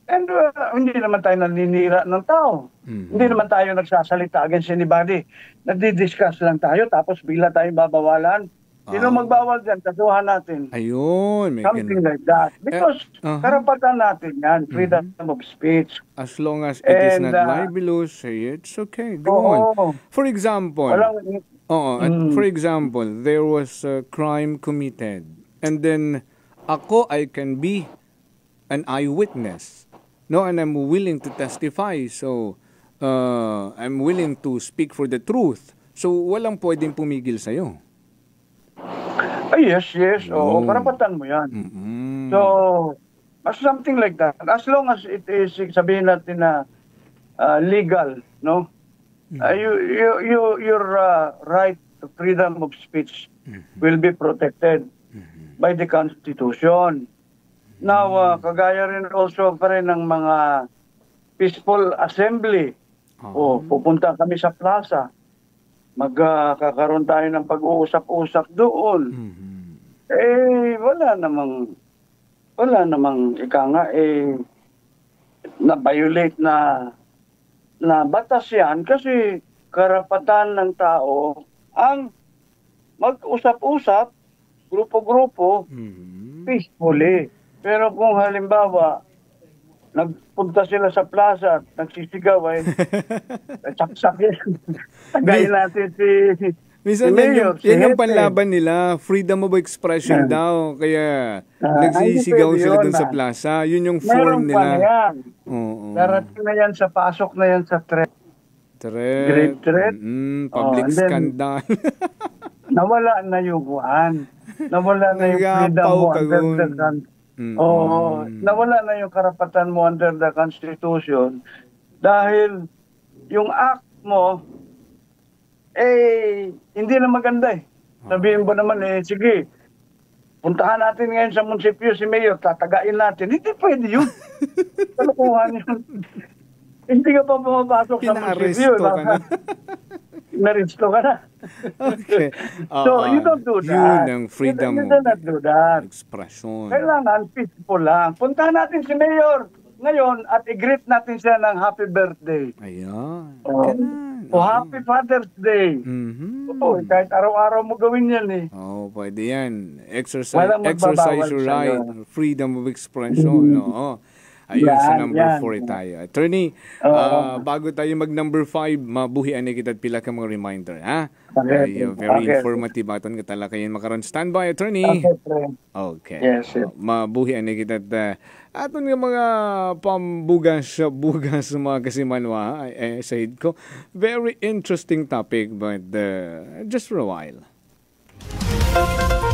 And hindi naman tayo naninira ng tao. Hindi naman tayo nagsasalita against anybody. Nagdi-discuss lang tayo, tapos bigla tayong babawalan. Sino magbawal dyan? Kasuhan natin. Ayun. Something like that. Because karapatan natin yan, freedom of speech. As long as it is not libelous, say it's okay. Go on. For example, for example, there was a crime committed. And then, I can be an eyewitness. No, and I'm willing to testify. So, I'm willing to speak for the truth. So, walang pwedeng pumigil sa'yo. Yes. Oo, karapatan mo yan. So, something like that. As long as it is, sabihin natin na legal, no? Your right to freedom of speech will be protected by the Constitution. Now, kagaya rin also pa rin ng mga peaceful assembly. Pupunta kami sa plaza. Magkakaroon tayo ng pag-uusap-usap doon. Wala namang ika nga, na-violate na batas yan kasi karapatan ng tao ang mag-usap-usap, grupo-grupo, peacefully. Pero kung halimbawa, nagpunta sila sa plaza at nagsisigaw ay saksak yan. Tagayin natin si Mayor. Yan yung panlaban nila, freedom of expression daw. Kaya nagsisigaw sila dun sa plaza. Yun yung form nila. Darating na yan sa pasok na yan sa threat. Grade threat. Public scandal. Nawala na yung buwan. Nawala na yung freedom mo under the country. Nawala na yung karapatan mo under the Constitution dahil yung act mo hindi na maganda eh. Sabihin mo naman sige, puntahan natin ngayon sa munisipyo si Mayor, tatagain natin. Hindi pwede yun. Kalukuhan yun. Hindi ka pa pumapasok sa munisipyo. Naresto ka na. Okay. So, you don't do that. Yun ang freedom you do not do that. Expression. Kailangan peaceful lang. Puntahan natin si Mayor ngayon at i-greet natin siya ng happy birthday. Ayan. Happy Father's Day. Kahit araw-araw mo gawin yan eh. Pwede yan. Exercise your right. Freedom of expression. Ayun, sa number 4 tayo. Attorney, bago tayo mag-number 5, mabuhian na kita at pila ka mga reminder, ha? Very informative aton ka talaga yan makaroon. Standby, Attorney. Okay. Yes. Mabuhian na kita at aton nga mga pambugas mga kasimanwa sa hid ko. Very interesting topic, but just for a while.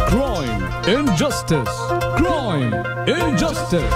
Crime and Justice. Crime and Justice.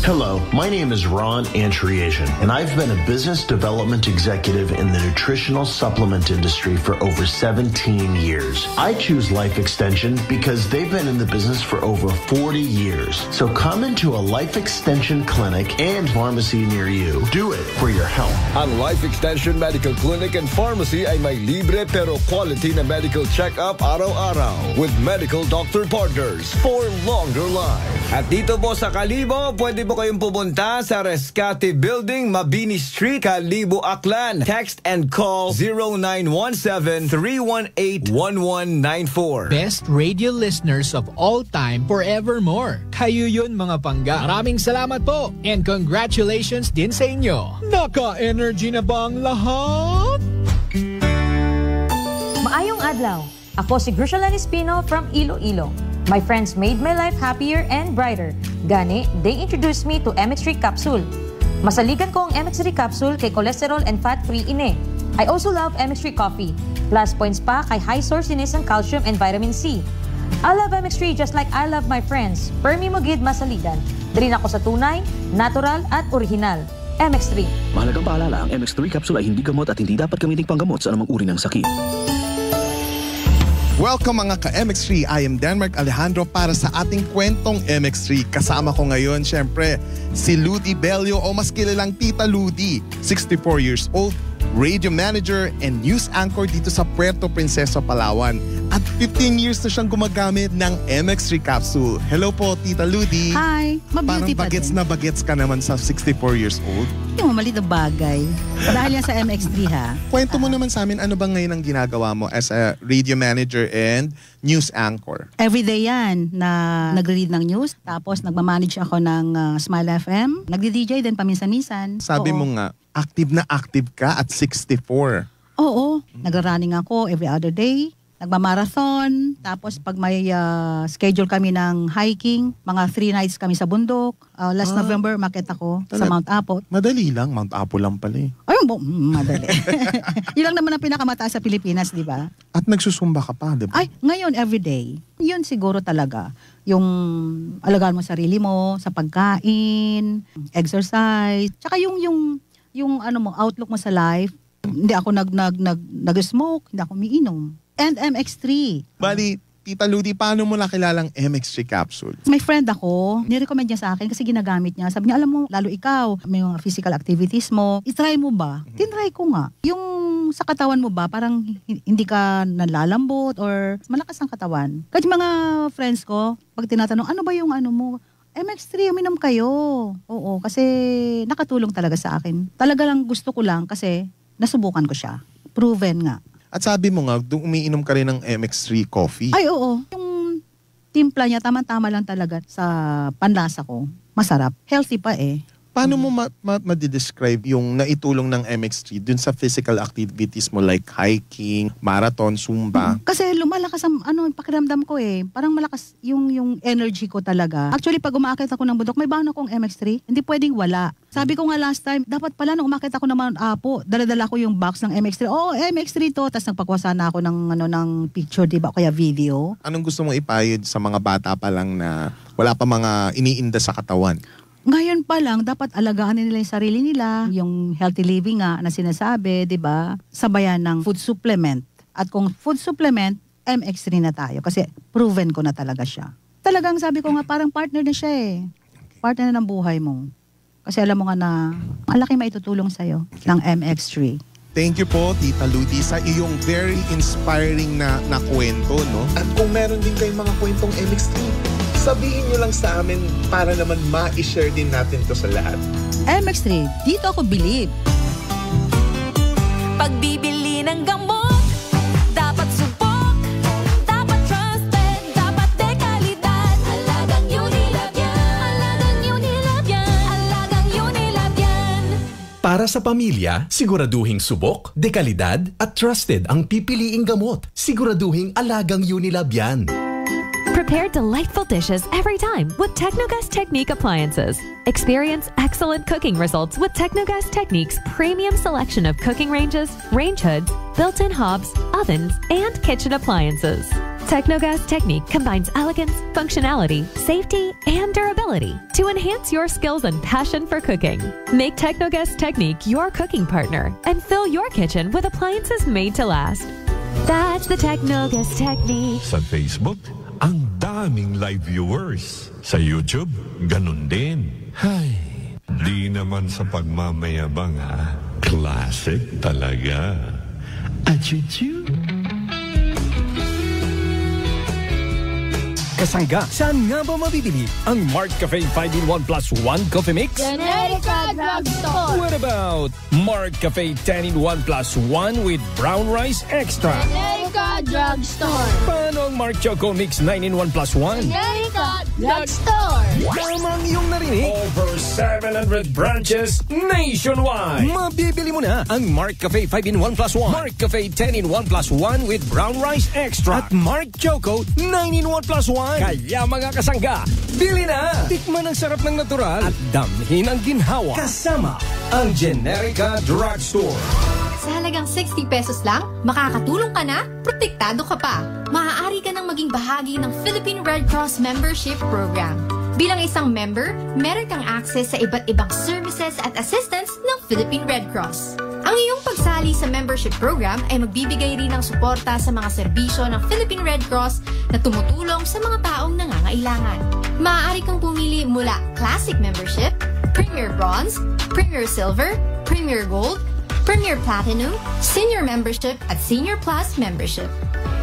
Hello, my name is Ron Antriasian, and I've been a business development executive in the nutritional supplement industry for over 17 years. I choose Life Extension because they've been in the business for over 40 years. So come into a Life Extension clinic and pharmacy near you. Do it for your health. Ang Life Extension Medical Clinic and Pharmacy ay may libre pero quality na medical check-up araw-araw with medical doctor partners for longer life. At dito po sa Kalibo, pwede po kayong pumunta sa Rescate Building, Mabini Street, Kalibo, Aklan. Text and call 0917-318-1194. Best radio listeners of all time forevermore. Kayo yun mga pangga. Maraming salamat po and congratulations din sa inyo. Naka-energy na ba ang lahat? Maayong adlaw. Ako si Grushalan Espino from Iloilo. My friends made my life happier and brighter. Gani, they introduced me to MX3 Capsule. Masaligan ko ang MX3 Capsule kay cholesterol and fat-free ine. I also love MX3 Coffee. Plus points pa kay high source din isang calcium and vitamin C. I love MX3 just like I love my friends. Permi mo gid masaligan. Diri ako sa tunay, natural at original. MX3. Mahalagang paalala, ang MX3 Capsule ay hindi gamot at hindi dapat gamiting panggamot sa anumang uri ng sakit. Welcome mga ka-MX3, I am Denmark Alejandro para sa ating kwentong MX3. Kasama ko ngayon, syempre, si Ludi Bello o mas kilalang Tita Ludi, 64 years old, radio manager and news anchor dito sa Puerto Princesa, Palawan. At 15 years na siyang gumagamit ng MX3 Capsule. Hello po, Tita Ludi. Hi, mabuti pa bagets din. Na bagets ka naman sa 64 years old. Yung maliit na bagay. Dahil yan sa MX3 ha. Kwento mo naman sa amin, ano bang ngayon ang ginagawa mo as a radio manager and news anchor? Everyday yan na nagre-read ng news. Tapos nagmamanage ako ng Smile FM. Nagdi-DJ din paminsan-minsan. Sabi mo nga, active na active ka at 64. Oo, nagra-running ako every other day. Nagmamarathon, tapos pag may schedule kami ng hiking, mga 3 nights kami sa bundok. Last November, makit ako sa Mount Apo. Madali lang, Mount Apo lang pala eh. Ay, madali. Yun lang naman ang pinakamataas sa Pilipinas, di ba? At nagsusumba ka pa, di ba? Ay, ngayon, everyday. Yun siguro talaga. Yung alagaan mo sarili mo, sa pagkain, exercise, tsaka yung ano mo, outlook mo sa life. Hindi ako nag-smoke, hindi ako umiinom. And MX3. Bali, Tita Ludi, paano mo nakilalang MX3 Capsule? May friend ako, nirecommend niya sa akin kasi ginagamit niya. Sabi niya, alam mo, lalo ikaw, may mga physical activities mo, itry mo ba? Tinry ko nga. Yung sa katawan mo ba, parang hindi ka nalalambot or malakas ang katawan. Kasi mga friends ko, pag tinatanong, ano ba yung ano mo? MX3, uminom kayo. Oo, kasi nakatulong talaga sa akin. Talaga lang gusto ko lang kasi nasubukan ko siya. Proven nga. At sabi mo nga, umiinom ka rin ng MX3 coffee. Ay, oo. Yung timpla niya, tama-tama lang talaga sa panlasa ko. Masarap. Healthy pa eh. Paano mo ma-describe yung naitulong ng MX3 dun sa physical activities mo like hiking, marathon, zumba? Kasi lumalakas ang pakiramdam ko eh. Parang malakas yung energy ko talaga. Actually, pag umaakit ako ng bundok, may baon akong MX3. Hindi pwedeng wala. Sabi ko nga last time, dapat pala nung umaakit ako ng Mount Apo, dala-dala ko yung box ng MX3. Oh, MX3 to. Tapos nagpagwasa na ako ng picture, diba? Kaya video. Anong gusto mong ipayod sa mga bata pa lang na wala pa mga iniinda sa katawan? Ngayon pa lang, dapat alagaan nila yung sarili nila, yung healthy living nga na sinasabi, di ba? Sabayan ng food supplement. At kung food supplement, MX3 na tayo kasi proven ko na talaga siya. Talagang sabi ko nga, parang partner na siya eh. Partner na ng buhay mo. Kasi alam mo nga na malaki maitutulong sa'yo ng MX3. Thank you po, Tita Ludi, sa iyong very inspiring na kwento, no? At kung meron din kayong mga kwentong MX3, sabihin nyo lang sa amin para naman ma-share din natin to sa lahat. MX3, dito ako believe. Pagbibili ng gamot, dapat subok, dapat trusted, dapat dekalidad. Alagang Unilab yan, alagang Unilab yan, alagang Unilab yan. Para sa pamilya, siguraduhing subok, dekalidad at trusted ang pipiliing gamot. Siguraduhing alagang Unilab yan. Prepare delightful dishes every time with Technogas Technique appliances. Experience excellent cooking results with Technogas Technique's premium selection of cooking ranges, range hoods, built-in hobs, ovens, and kitchen appliances. Technogas Technique combines elegance, functionality, safety, and and durability to enhance your skills and passion for cooking. Make Technogas Technique your cooking partner and fill your kitchen with appliances made to last. That's the Technogas Technique. Sa Facebook, ang daming live viewers. Sa YouTube, ganun din. Hay, di naman sa pagmamayabang ha. Classic talaga. Achichu. Kasangga, saan nga ba mabibili ang Mart Cafe 5-in-1 plus 1 coffee mix? Generica Drugstore. What about Mart Cafe 10-in-1 plus 1 with brown rice extra? Generica Drugstore. Paano ang Mart Choco Mix 9-in-1 plus 1? Generica Drugstore. Tamang iyong narinig. Over 700 branches nationwide. Mabibili mo na ang Mart Cafe 5-in-1 plus 1. Mart Cafe 10-in-1 plus 1 with brown rice extra. At Mart Choco 9-in-1 plus 1. Kaya mga kasangga, bili na! Tikman ang sarap ng natural at damhin ang ginhawa. Kasama ang Generica Drugstore. Sa halagang 60 pesos lang, makakatulong ka na, protektado ka pa. Maaari ka nang maging bahagi ng Philippine Red Cross Membership Program. Bilang isang member, meron kang access sa iba't ibang services at assistance ng Philippine Red Cross. Ang iyong pagsali sa membership program ay magbibigay rin ng suporta sa mga serbisyo ng Philippine Red Cross na tumutulong sa mga taong nangangailangan. Maaari kang pumili mula Classic Membership, Premier Bronze, Premier Silver, Premier Gold, Premier Platinum, Senior Membership at Senior Plus Membership.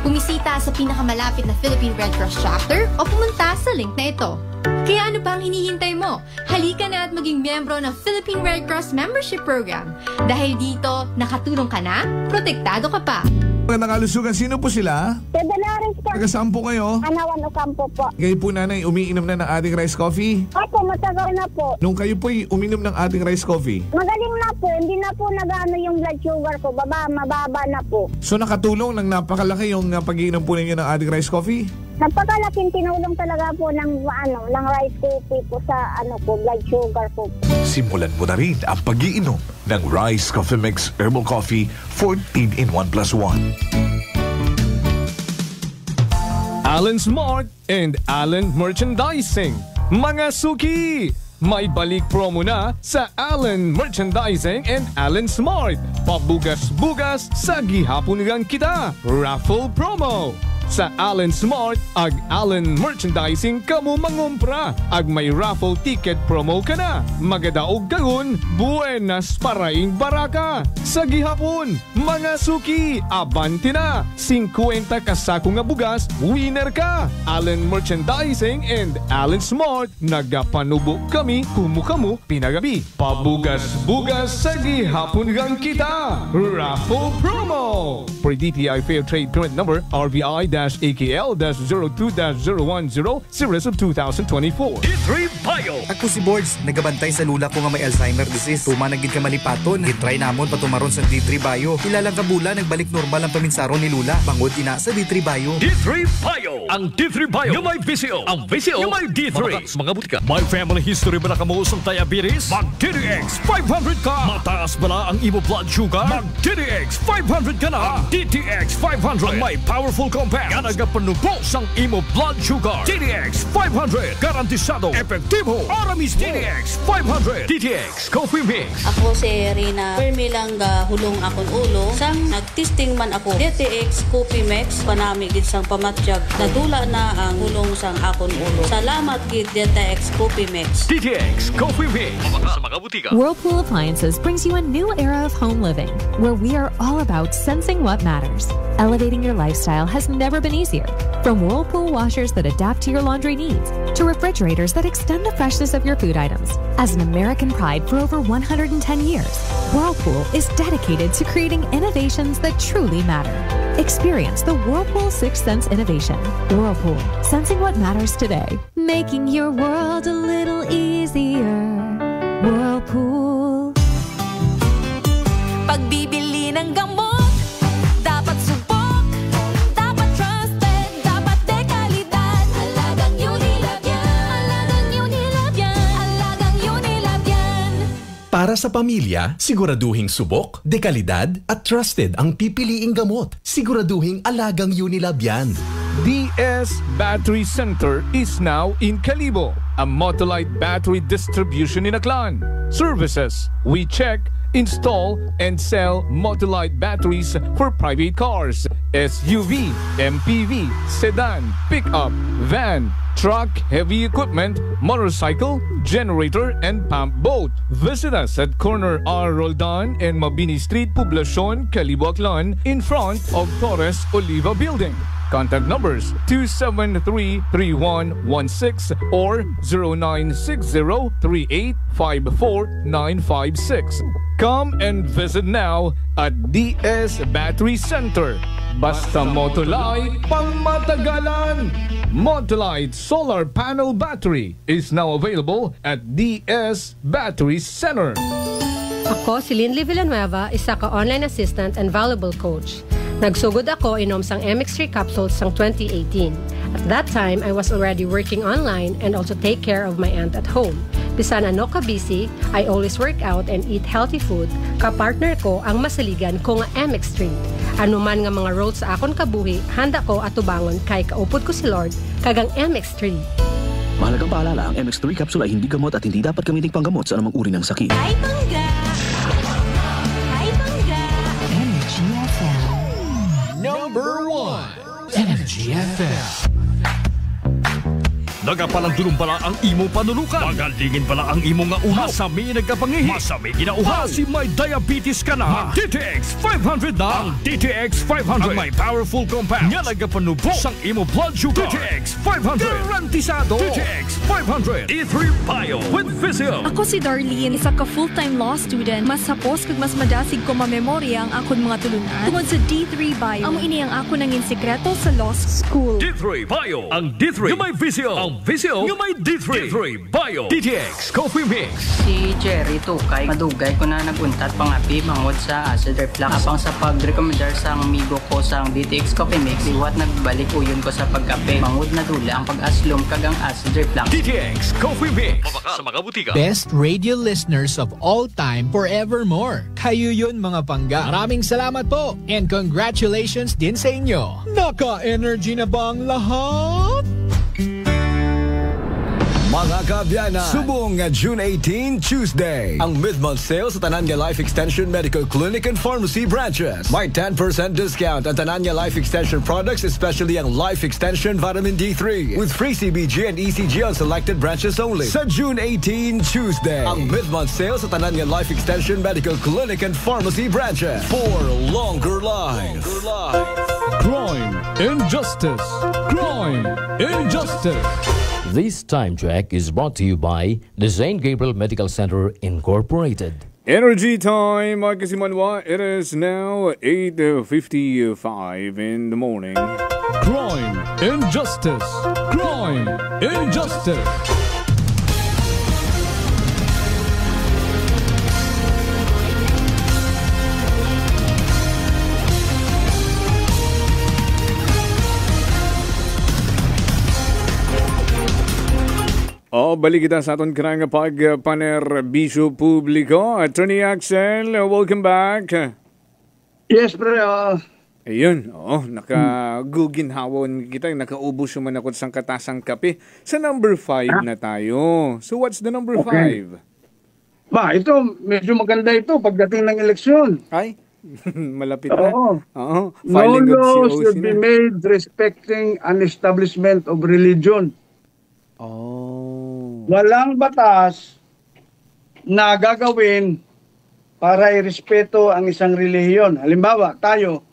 Bumisita sa pinakamalapit na Philippine Red Cross chapter o pumunta sa link na ito. Kaya ano ba ang hinihintay mo? Halika na at maging miyembro ng Philippine Red Cross Membership Program. Dahil dito, nakatulong ka na, protektado ka pa. Magandang kalusugan. Sino po sila? Dolores po. Taga-saan po kayo? Anawan Ocampo po. Kayo po nanay, umiinom na ng ating rice coffee? Opo, matagal na po. Nung kayo po'y uminom ng ating rice coffee? Magaling na po. Hindi na po nagano yung blood sugar ko. Mababa na po. So nakatulong ng napakalaki yung pag-iinom po ninyo ng ating rice coffee? Napakalaking tinulong talaga po ng rice coffee po sa blood sugar po. Simulan mo na rin ang pag-iinom ng Rice Coffee Mix Herbal Coffee 14-in-1 plus 1. Allen Smart and Allen Merchandising. Mga suki! May balik promo na sa Allen Merchandising and Allen Smart. Pabugas-bugas sa gihapon kita. Raffle promo. Sa Allen Smart, ag Allen Merchandising kamo mangumpra. Ag may raffle ticket promo ka na. Magadaog kagun, buenas paraing baraka. Sa gihapon, mga suki, abanti na. 50 kasako nga bugas, winner ka. Allen Merchandising and Allen Smart, nagapanubo kami kumukamu pinagabi. Pabugas-bugas sa gihapon gang kita. Raffle promo. For DTI Fair Trade Permit Number, RBI-AKL-02-0110, Series of 2024. D3 Bio. Ako si Boards, nagabantay sa lula ko nga may Alzheimer disease. Tumanagid ka malipaton, gitry namon patumaron sa D3 Bio. Ilang kabula, nagbalik normal ang paminsaron ni Lula. Bangod ina sa D3 Bio. D3 Bio. Ang D3 Bio yung may VCO. Ang VCO yung may D3. Mga butika. May family history ba na kamusong diabetes? Mag DTX 500 ka. Mataas ba ang imo blood sugar? Mag DTX 500 ka na. DTX 500 ang may powerful compound. Nga nagapanubos ang imo blood sugar. DTX 500. Garantisado. Epektibo. Aramis DTX 500. DTX Coffee Mix. Ako si Rina Permilang hulong akong ulo. Sang nagtesting man ako DTX Coffee Mix. Panami gid sang pamatjag. Nadula na ang hulong sang akong ulo. Salamat gid DTX Coffee Mix. DTX Coffee Mix. Sa mga butika. Whirlpool Appliances brings you a new era of home living, where we are all about sensing what matters. Elevating your lifestyle has never been easier. From Whirlpool washers that adapt to your laundry needs, to refrigerators that extend the freshness of your food items. As an American pride for over 110 years, Whirlpool is dedicated to creating innovations that truly matter. Experience the Whirlpool Sixth Sense innovation. Whirlpool, sensing what matters today. Making your world a little easier. Whirlpool. Pagbibili ng gamot, dapat subok, dapat trusted, dapat dekalidad. Alagang Unilab yan, alagang Unilab yan, alagang Unilab yan. Para sa pamilya, siguraduhing subok, dekalidad at trusted ang pipiliing gamot. Siguraduhing alagang Unilab yan. DS Battery Center is now in Calibo, a Motolite battery distribution in Aklan. Services: we check, install, and sell Motolite batteries for private cars, SUV, MPV, sedan, pickup, van, truck, heavy equipment, motorcycle, generator, and pump boat. Visit us at corner R. Roldan and Mabini Street, Poblacion, Calibo, Aklan, in front of Torres Oliva Building. Contact numbers 273-3116 or 0960-3854-956. Come and visit now at DS Battery Center. Basta Motolite, pangmatagalan! Motolite Solar Panel Battery is now available at DS Battery Center. Ako si Linley Villanueva, isa ka online assistant and valuable coach. Nagsugod ako inom sang MX3 capsules sang 2018. At that time, I was already working online and also take care of my aunt at home. Bisan ano ka busy, I always work out and eat healthy food. Kapartner ko ang masaligan ko nga MX3. Ano man nga mga roads sa akon kabuhi, handa ko atubangon kay kaupod ko si Lord kagang MX3. Mahalagang paalala, ang MX3 capsule ay hindi gamot at hindi dapat gamitin panggamot sa anumang uri ng sakit. Ay, bangga! Ay, bangga! Energy FM. Number 1. Energy FM. Nagapalandulong pala ang imong panulukan. Magalingin pala ang imong nga uhaw. Masami nagkapangihi. Masami ginauhaw. Si may diabetes ka na. DTX 500 na. Ang DTX 500. Ang may powerful compounds. Nga nagapanubo sang imo blood sugar. DTX 500. Garantisado. DTX 500. D3 Bio with Vizio. Ako si Darlene, isa ka full-time law student. Mas hapos kag mas madasig ko mamemorya ang akon mga tulunan. Tungod sa D3 Bio, amo ini ang ako nangin sekreto sa law school. D3 Bio. Ang D3 yung may Vizio. Ang Vizio yung may D3. D3 Bio. DTX Coffee Mix. Si Jerry Tukay, madugay ko na naguntat pangapi mangod sa acid reflux. Apang sa pag-recommendar sa amigo ko sa DTX Coffee Mix, iwat nagbalik uyon ko sa pagkape. Mangod na dula ang pag-aslom kagang acid reflux. DTX Coffee Mix. Mabaka sa mga butika. Best radio listeners of all time forevermore. Kayo yun mga pangga. Maraming salamat po and congratulations din sa inyo. Naka-energy na ba ang lahat? Mga kabyanan, subong nga June 18, Tuesday, ang mid-month sale sa Tananya Life Extension Medical Clinic and Pharmacy branches. May 10% discount ang Tananya Life Extension products, especially ang Life Extension Vitamin D3, with free CBG and ECG on selected branches only. Sa June 18, Tuesday, ang mid-month sale sa Tananya Life Extension Medical Clinic and Pharmacy branches for longer life. Crime, injustice, crime, injustice. This time check is brought to you by the St. Gabriel Medical Center Incorporated. Energy time, mga kasimanwa. It is now 8:55 in the morning. Crime, injustice, crime, injustice. Balik kita sa aton karang pagpanerbisyo publiko. Attorney Axel, welcome back. Yes, pre. Ayun, nakaguginhawon kita, nakaubos man ako sa katasang kape. Sa number 5 na tayo. So what's the number 5? Ba, ito, medyo maganda ito pagdating ng eleksyon. Ay, malapit na. Oo. No Filing of laws COC should be made respecting an establishment of religion. Walang batas na gagawin para irespeto ang isang relihiyon. Halimbawa, tayo,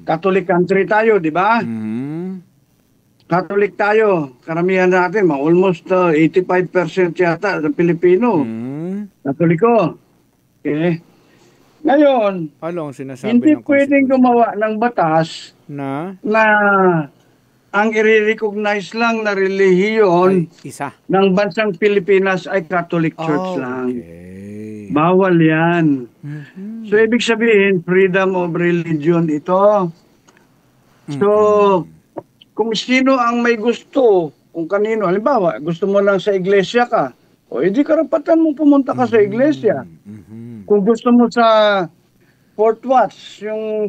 Catholic country tayo, di ba? Catholic tayo. Karamihan natin, almost 85% yata ng Pilipino. Katoliko. Okay. Ngayon, hindi pwedeng gumawa ng batas na ang i-recognize lang na relihiyon ng bansang Pilipinas ay Catholic Church lang. Bawal yan. So, ibig sabihin, freedom of religion ito. So, kung sino ang may gusto, kung kanino, halimbawa, gusto mo lang sa iglesia ka, o edi karapatan mo pumunta ka sa iglesia. Kung gusto mo sa Fort Watts, yung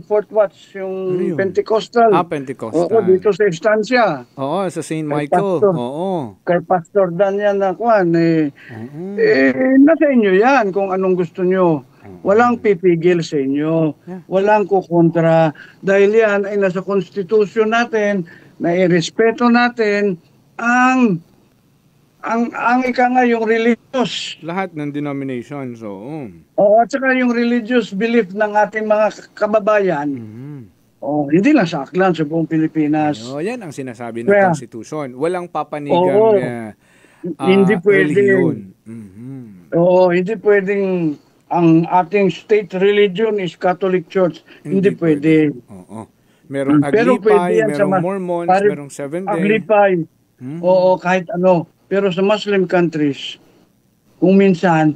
Pentecostal. Pentecostal. Oo, dito sa estansya. Oo, sa St. Michael. Oo. Kay Pastor Dan yan na kuwan. Nasa inyo yan kung anong gusto nyo. Walang pipigil sa inyo. Walang kukontra. Dahil yan ay nasa konstitusyon natin na irespeto natin ang ika nga yung religious. Lahat ng denominations, oo. Oo, at saka yung religious belief ng ating mga kababayan. Hindi lang sa Aklan, sa buong Pilipinas. Yan ang sinasabi ng Constitution. Walang papanigang hindi pwedeng. Oo, hindi pwedeng ang ating state religion is Catholic Church. Hindi pwede. Oo. Merong Aglipay, merong Mormons, merong Seventh-day. Aglipay. Oo, kahit ano. Pero sa Muslim countries, kung minsan,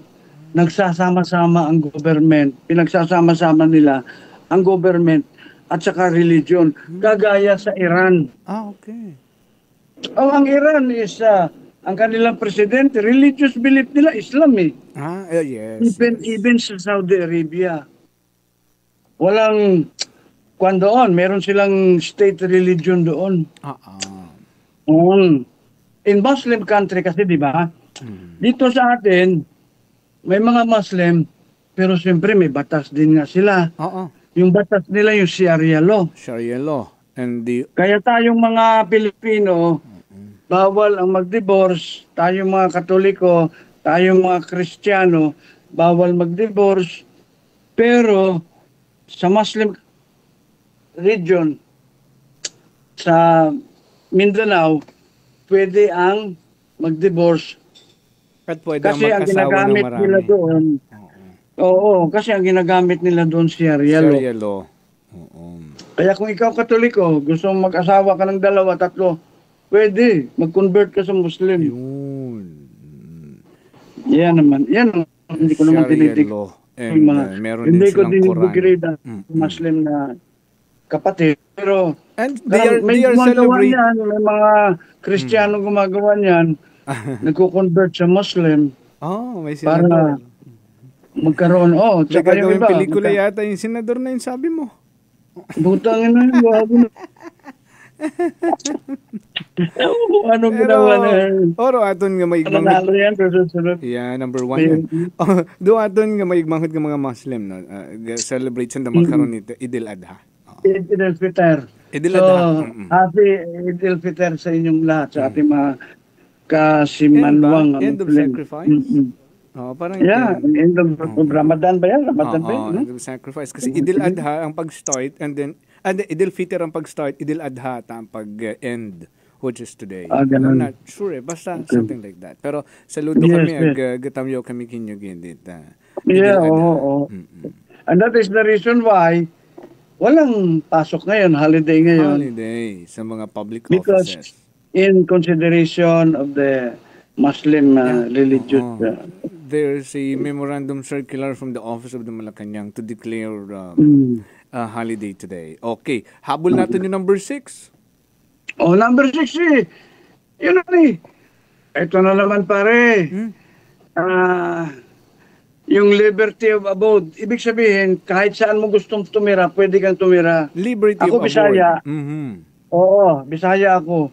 nagsasama-sama ang government, pinagsasama-sama nila ang government at saka religion, kagaya sa Iran. Okay. Ang Iran is, ang kanilang presidente, religious belief nila, Islam eh. Yes. Even sa Saudi Arabia. Walang, doon, meron silang state religion doon. In Muslim country kasi, di ba? Dito sa atin, may mga Muslim, pero siyempre may batas din nga sila. Yung batas nila yung Sharia law. Sharia law. Kaya tayong mga Pilipino, bawal ang mag-divorce. Tayong mga Katoliko, tayong mga Kristiyano, bawal mag-divorce. Pero sa Muslim region, sa Mindanao, pwede ang mag-divorce. At pwede kasi ang mag-asawa ng marami. Nila doon, kasi ang ginagamit nila doon Sharia law. Sharia law. Kaya kung ikaw Katoliko, gusto mong mag-asawa ka ng 2, 3, pwede. Mag-convert ka sa Muslim. Yan naman. Yan, hindi ko naman tinitig. Hindi ko dinibugrid ang Muslim na kapatid. Pero may gumagawa niyan, may mga Kristiyano gumagawa niyan, nagko-convert sa Muslim. May senador. Para magkaroon. Tsaka yung iba. Pelikula yata yung senador na yung sabi mo. Butangin na yun. Anong ginawa na yun? Aton nga maigmanghod. Nanalo yan, susunod. Yeah, number 1 yan. Doon aton nga maigmanghod ng mga Muslim. Celebration na magkaroon nito, Idil Adha. Idil Fitr. Happy Idil Fitr sa inyong lahat, sa ating mga kasimanwang. End of sacrifice? Parang end of Ramadan ba yan? End of sacrifice. Kasi Idil Adha ang pag-start, and then Idil Fitr ang pag-start, Idil Adha ang pag-end, which is today. I'm not sure basta something like that. Pero saludo kami, gatamyo kami kinyugin dito. And that is the reason why walang pasok ngayon, holiday ngayon. Holiday sa mga public because offices. In consideration of the Muslim religious. There's a memorandum circular from the Office of the Malacanang to declare a holiday today. Okay. Habol natin yung number 6. Number 6 eh. Yun na eh. Ito na naman pare. Yung liberty of abode. Ibig sabihin, kahit saan mo gustong tumira, pwede kang tumira. Liberty ako, of Bisaya. Oo, Bisaya ako.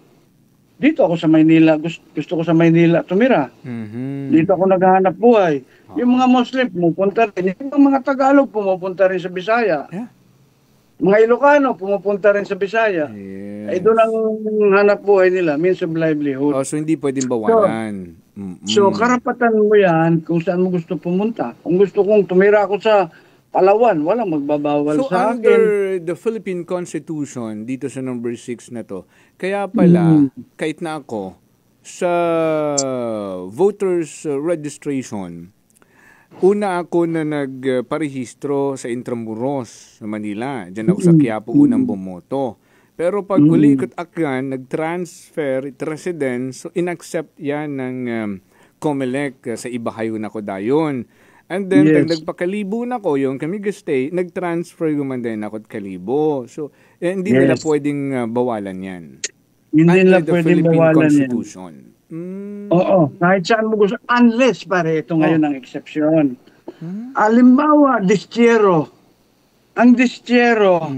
Dito ako sa Maynila. Gusto ko sa Maynila tumira. Dito ako naghahanap buhay. Yung mga Muslim, pumupunta rin. Yung mga Tagalog, pumupunta rin sa Bisaya. Mga Ilocano, pumupunta rin sa Bisaya. Ay doon ang hanap buhay nila, means of livelihood. So hindi pwedeng bawalan. So karapatan mo yan kung saan mo gusto pumunta. Kung gusto kong tumira ako sa Palawan, walang magbabawal sa akin. So under the Philippine Constitution, dito sa number 6 na to, kaya pala, kahit na ako, sa voters registration, una ako na nagparehistro sa Intramuros, sa Manila. Diyan ako sa Quiapo unang bumoto. Pero pag uli ikot akan, nag-transfer residence, so inaccept yan ng COMELEC sa Ibahayo na ko dayon. And then, pag nagpakalibo na ko, yung Camigues-Stay, nag-transfer guman din ako at Kalibo. So, hindi nila pwedeng bawalan yan. Hindi nila pwedeng bawalan Constitution. Oo, kahit saan mo gusto. Unless, pare, ito ngayon ang exception. Alimbawa, Destiero. Ang distyero,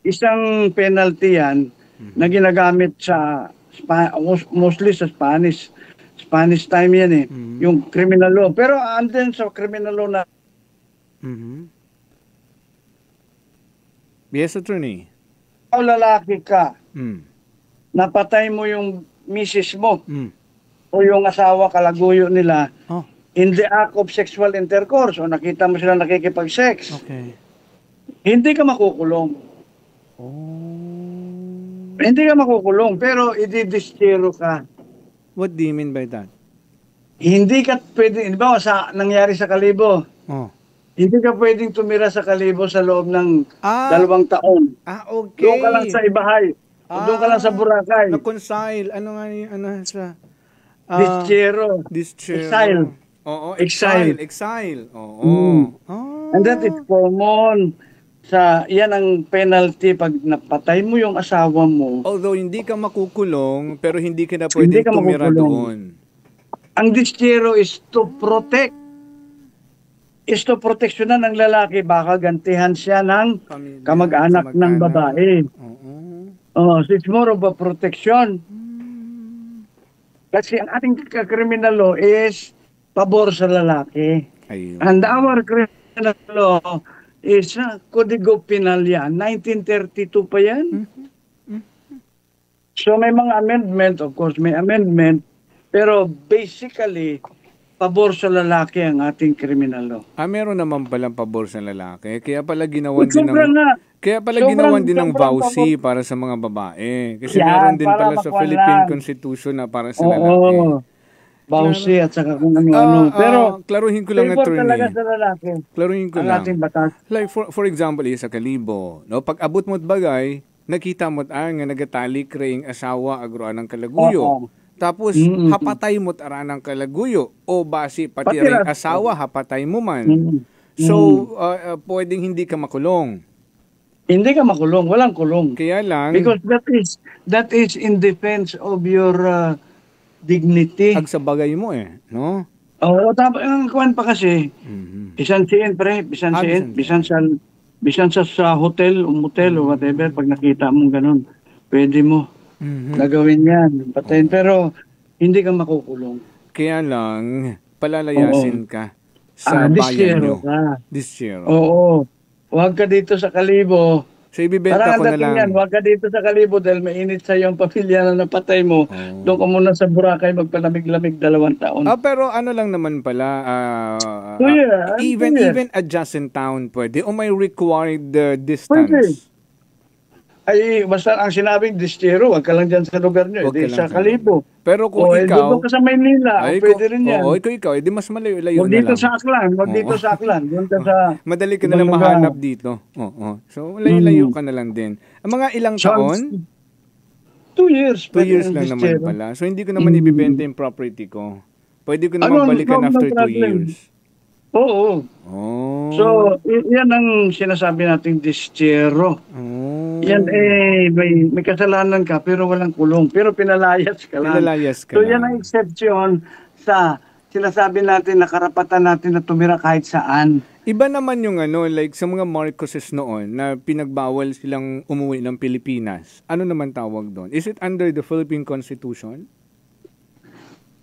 isang penalty yan na ginagamit sa mostly sa Spanish time yan eh. Yung criminal law. Pero andun sa criminal law na Yes, attorney. Kung lalaki ka, napatay mo yung misis mo o yung asawa kalaguyo nila in the act of sexual intercourse o nakita mo sila nakikipag-sex, hindi ka makukulong. Hindi ka makukulong, pero ididistyero ka. What do you mean by that? Hindi ka pwede, di ba sa nangyari sa Kalibo? Hindi ka pwedeng tumira sa Kalibo sa loob ng 2 taon. Okay. Doon ka lang sa Ibahay. Doon ka lang sa Boracay. Na-conceal. Ano nga yung, sa... Distyero. Exile. Oo, exile. Oo. And that is common. Yan ang penalty pag napatay mo yung asawa mo. Although hindi ka makukulong, pero hindi ka na pwedeng tumira doon. Ang distyero is to protect. Is to proteksyonan ng lalaki, baka gantihan siya ng kamag-anak ng babae. It's more of a protection. Kasi ang ating criminal law is pabor sa lalaki. And our criminal law is Kodigo Penal yan. 1932 pa yan. So may mga amendment, of course may amendment, pero basically pabor sa lalaki ang ating criminal law. Meron naman palang pabor sa lalaki. Kaya pala ginawan din ng vowsy para sa mga babae. Kasi meron din pala sa Philippine Constitution na para sa lalaki. Vowsy at saka kung ano-ano. Pero klaruhin ko lang, attorney. Talaga sa lalaki. Klaruhin ko lang. Ating batas. Like for example, sa Kalibo, no, pag abot mo't bagay, nakita mo't nga nagatali kreing asawa agroan ng kalaguyo. Tapos, hapatay mo't aran ng kalaguyo. O basi, pati rin asawa, hapatay mo man. So, pwedeng hindi ka makulong. Hindi ka makulong. Walang kulong. Kaya lang... Because that is in defense of your dignity. Agsabagay mo no? Oo, tapos ang kuwan pa kasi, bisan sa hotel o motel o whatever, pag nakita mong ganun, pwede mo. Gagawin yan, patayin. Pero hindi ka makukulong. Kaya lang, palalayasin ka sa bayan nyo. Disyero. Oo. Huwag ka dito sa Kalibo. So, ibibenta ko na lang. Yan, huwag ka dito sa Kalibo dahil mainit sa iyong pamilya na napatay mo. Doon ka muna sa Boracay magpalamig-lamig 2 taon. Pero ano lang naman pala, even adjacent town pwede o may required distance? Pwede. Ay, basta ang sinabing distyero, wag ka lang dyan sa lugar nyo, sa Kalibo. Pero kung ikaw... doon ka sa Maynila, pwede rin yan. Kung ikaw, edi mas malayo na lang. Huwag dito sa Aklan, Doon ka sa... Madali ka na lang mahanap dito. So, layo-layo ka na lang din. Ang mga ilang taon? 2 years. 2 years lang naman pala. So, hindi ko naman ibibenta yung property ko. Pwede ko naman balikan after 2 years. Oo. So, yan ang sinasabi nating distyero. Yan may kasalanan ka pero walang kulong. Pero pinalayas ka lang. So, yan ang exception sa sinasabi natin na karapatan natin na tumira kahit saan. Iba naman yung like sa mga Marcoses noon na pinagbawal silang umuwi ng Pilipinas. Ano naman tawag doon? Is it under the Philippine Constitution?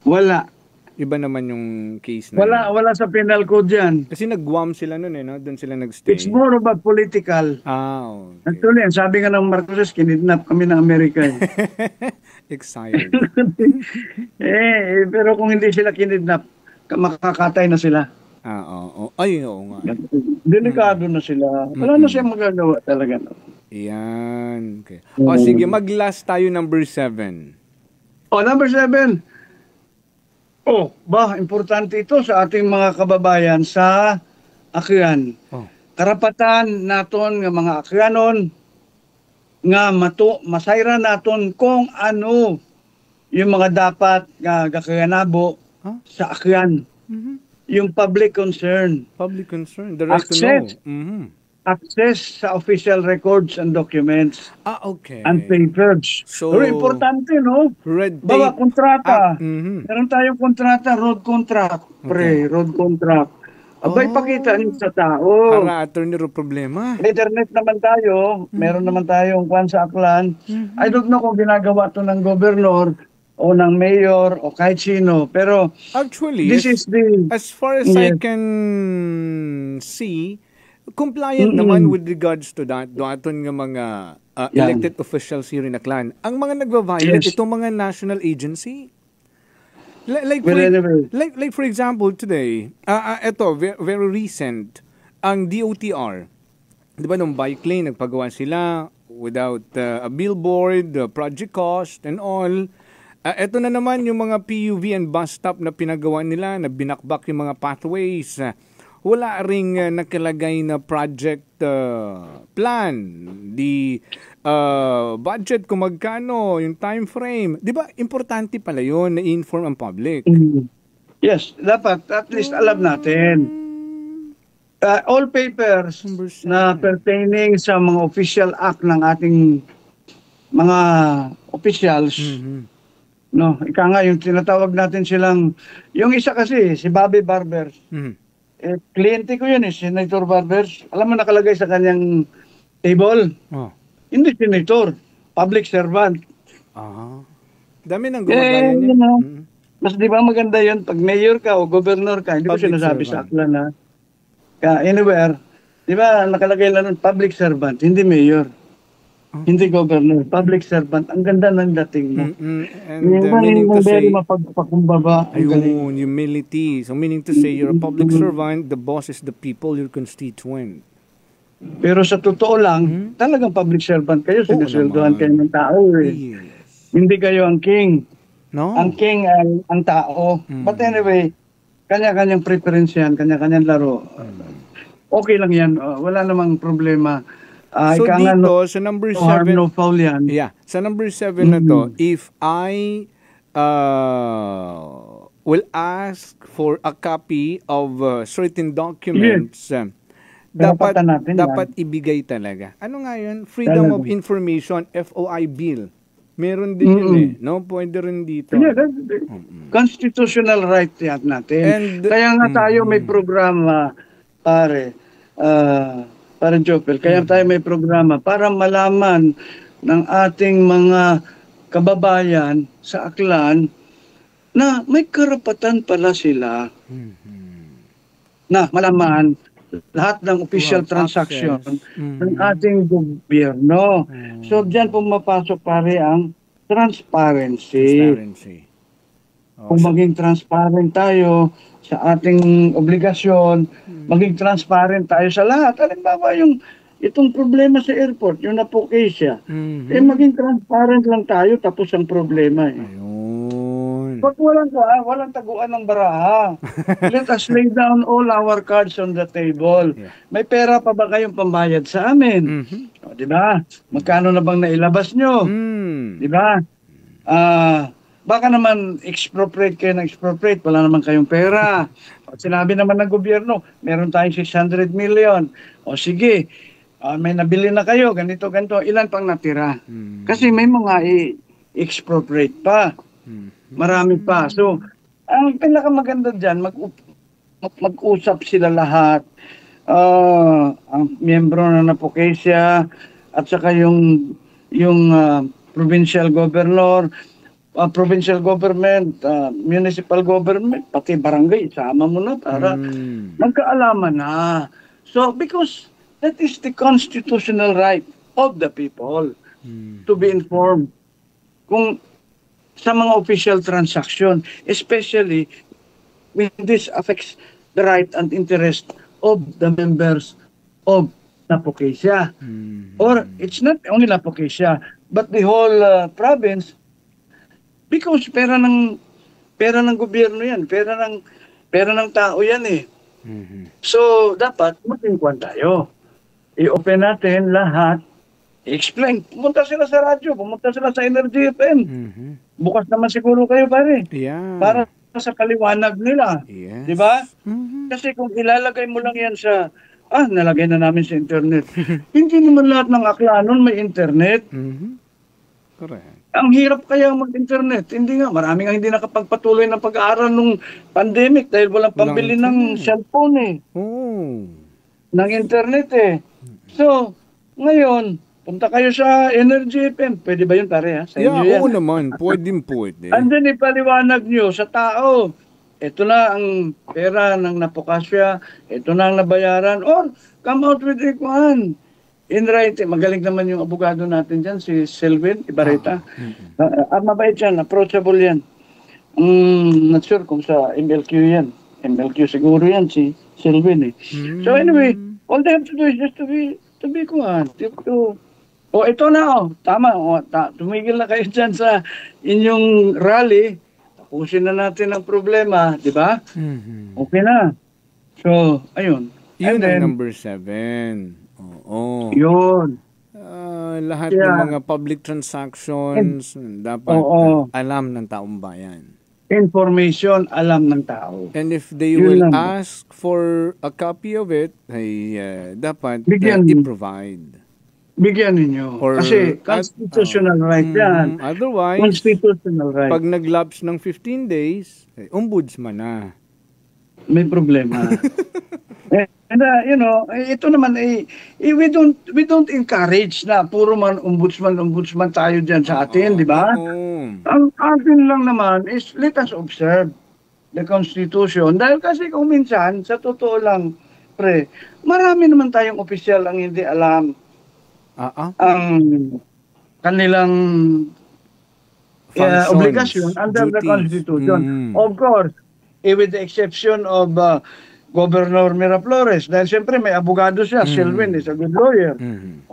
Wala. Iba naman yung case na wala sa penal code yan. Kasi nag-Guam sila noon no? Doon sila nag-stay. It's more of a political. Okay. Actually, sabi nga ng Marcoses, kinidnap kami ng Amerika. Excited. Pero kung hindi sila kinidnap, makakatay na sila. Ay, oo nga. Delikado na sila. Wala na siyang magagawa talaga. Yan. Okay. Sige, mag-last tayo number 7. Number 7. Importante ito sa ating mga kababayan sa Akyan. Karapatan naton nga mga Akyanon nga masayra naton kung ano yung mga dapat nga gakayanabo sa Akyan. Yung public concern. Public concern, the right to know. Access sa official records and documents. Okay. And papers. So, pero importante, no? Red tape. Kontrata. Meron tayong kontrata, road contract. Road contract. Abay, pakita niyo sa tao. Para attorney ro problema. Internet naman tayo, meron naman tayong kwan sa Aklan. I don't know kung ginagawa to ng gobernador o ng mayor o kahit sino. Pero actually, this is the... as far as I can see, compliant naman with regards to that. Doon nga mga elected officials here in Aklan. Ang mga nagva-violate, itong mga national agency. Like for example, today, ito, very recent, ang DOTR. Di ba nung bike lane, nagpagawa sila without a billboard, project cost, and all. Ito na naman yung mga PUV and bus stop na pinagawa nila, na binakbak yung mga pathways. Wala ring nakalagay na project plan, the budget kung magkano, yung time frame. Di ba, importante pala yun na inform ang public? Yes, dapat at least alam natin. All papers na pertaining sa mga official act ng ating mga officials, no, ika nga yung tinatawag natin silang, yung isa kasi, si Bobby Barbers, kliyente ko yun Senator Barbers. Alam mo nakalagay sa kanyang table? Hindi senator, public servant. Dami ng gumagaya niya. Mas di ba maganda yun pag mayor ka o governor ka, hindi ko sinasabi sa Aklan na anywhere, di ba nakalagay lang nun public servant, hindi mayor. Hindi governor, public servant. Ang ganda ng dating mo. And meaning to say, mapagpakumbaba. Ayun, humility. So meaning to say, you're a public servant, the boss is the people, your constituent. Pero sa totoo lang, talagang public servant kayo, sinusweldohan kayo ng tao eh. Hindi kayo ang king. No? Ang king ang tao. But anyway, kanya-kanyang preference yan, kanya-kanyang laro. Okay lang yan, wala namang problema. So dito, sa number 7, no foul yan. Yeah, sa number 7 na to, if I will ask for a copy of certain documents, dapat ibigay talaga. Ano nga yun? Freedom of Information, FOI Bill. Meron din yun no? Pwede rin dito. Yeah, constitutional right yan natin. And, kaya nga tayo may programa, pare Jopel, kaya tayo may programa para malaman ng ating mga kababayan sa Aklan na may karapatan pala sila na malaman lahat ng official transaction ng ating gobyerno. So, diyan pumapasok pare ang transparency. Kung maging transparent tayo sa ating obligasyon, maging transparent tayo sa lahat. Halimbawa, itong problema sa airport, yung napocasia, maging transparent lang tayo tapos ang problema. Pag walang taguan ng baraha, let us lay down all our cards on the table. May pera pa ba kayong pambayad sa amin? O, di ba? Magkano na bang nailabas nyo? Di ba? Baka naman expropriate kayo ng expropriate, wala naman kayong pera. O, sinabi naman ng gobyerno, meron tayong 600 million. O sige, may nabili na kayo, ganito, ilan pang natira? Kasi may mga expropriate pa. Marami pa. So, ang pinakamaganda dyan, mag-usap sila lahat. Ang miyembro na napocasia at saka yung provincial governor, provincial government, municipal government, pati barangay, sama mo na para magkaalaman na. So, because that is the constitutional right of the people to be informed. Kung sa mga official transaction, especially when this affects the right and interest of the members of Napocasia. Or it's not only Napocasia, but the whole province, because pera ng gobyerno yan, pera ng tao yan eh. So dapat matingkwan tayo. I-open natin lahat, i-explain. Pumunta sila sa radyo, pumunta sila sa Energy FM. Bukas naman siguro kayo pare. Para sa kaliwanag nila. Di ba? Kasi kung ilalagay mo lang yan sa nalagay na namin sa internet. Hindi naman lahat ng Aklanon may internet. Correct. Ang hirap kaya mag-internet. Hindi nga, marami nga hindi nakapagpatuloy ng pag-aaral nung pandemic dahil walang pambili ng cellphone eh. Ng internet eh. So, ngayon, punta kayo sa Energy FM. Pwede ba yun pare ha? Sa inyo yan. Oo naman, pwede. And then ipaliwanag nyo sa tao, ito na ang pera ng napokasya, ito na ang nabayaran, or come out with a kuhan. In writing, magaling naman yung abogado natin dyan, si Selvin Ibarreta. Mabait yan, approachable yan. Not sure kung sa MLQ yan. MLQ siguro yan, si Selvin eh. So anyway, all they have to do is just to be kuhan. Ito na tama. Tumigil na kayo dyan sa inyong rally. Tapusin na natin ang problema, di ba? Okay na. So, ayun. Yun ang number 7. Oo. Yun. Lahat ng mga public transactions dapat alam ng taong bayan. Information, alam ng tao. And if they will ask for a copy of it, dapat i-provide. Bigyan ninyo. Kasi constitutional right yan. Otherwise, constitutional right. Pag nag-lapse ng 15 days, ombudsman na. May problema. And ito naman we don't encourage na puro man ombudsman tayo diyan sa atin, di ba? Ang atin lang naman is let us observe the Constitution dahil kasi kung minsan sa totoo lang pre, marami naman tayong opisyal ang hindi alam ang kanilang obligasyon under the Constitution. Of course, with the exception of Governor Miraflores, dahil siyempre may abogado siya, Selvin is a good lawyer.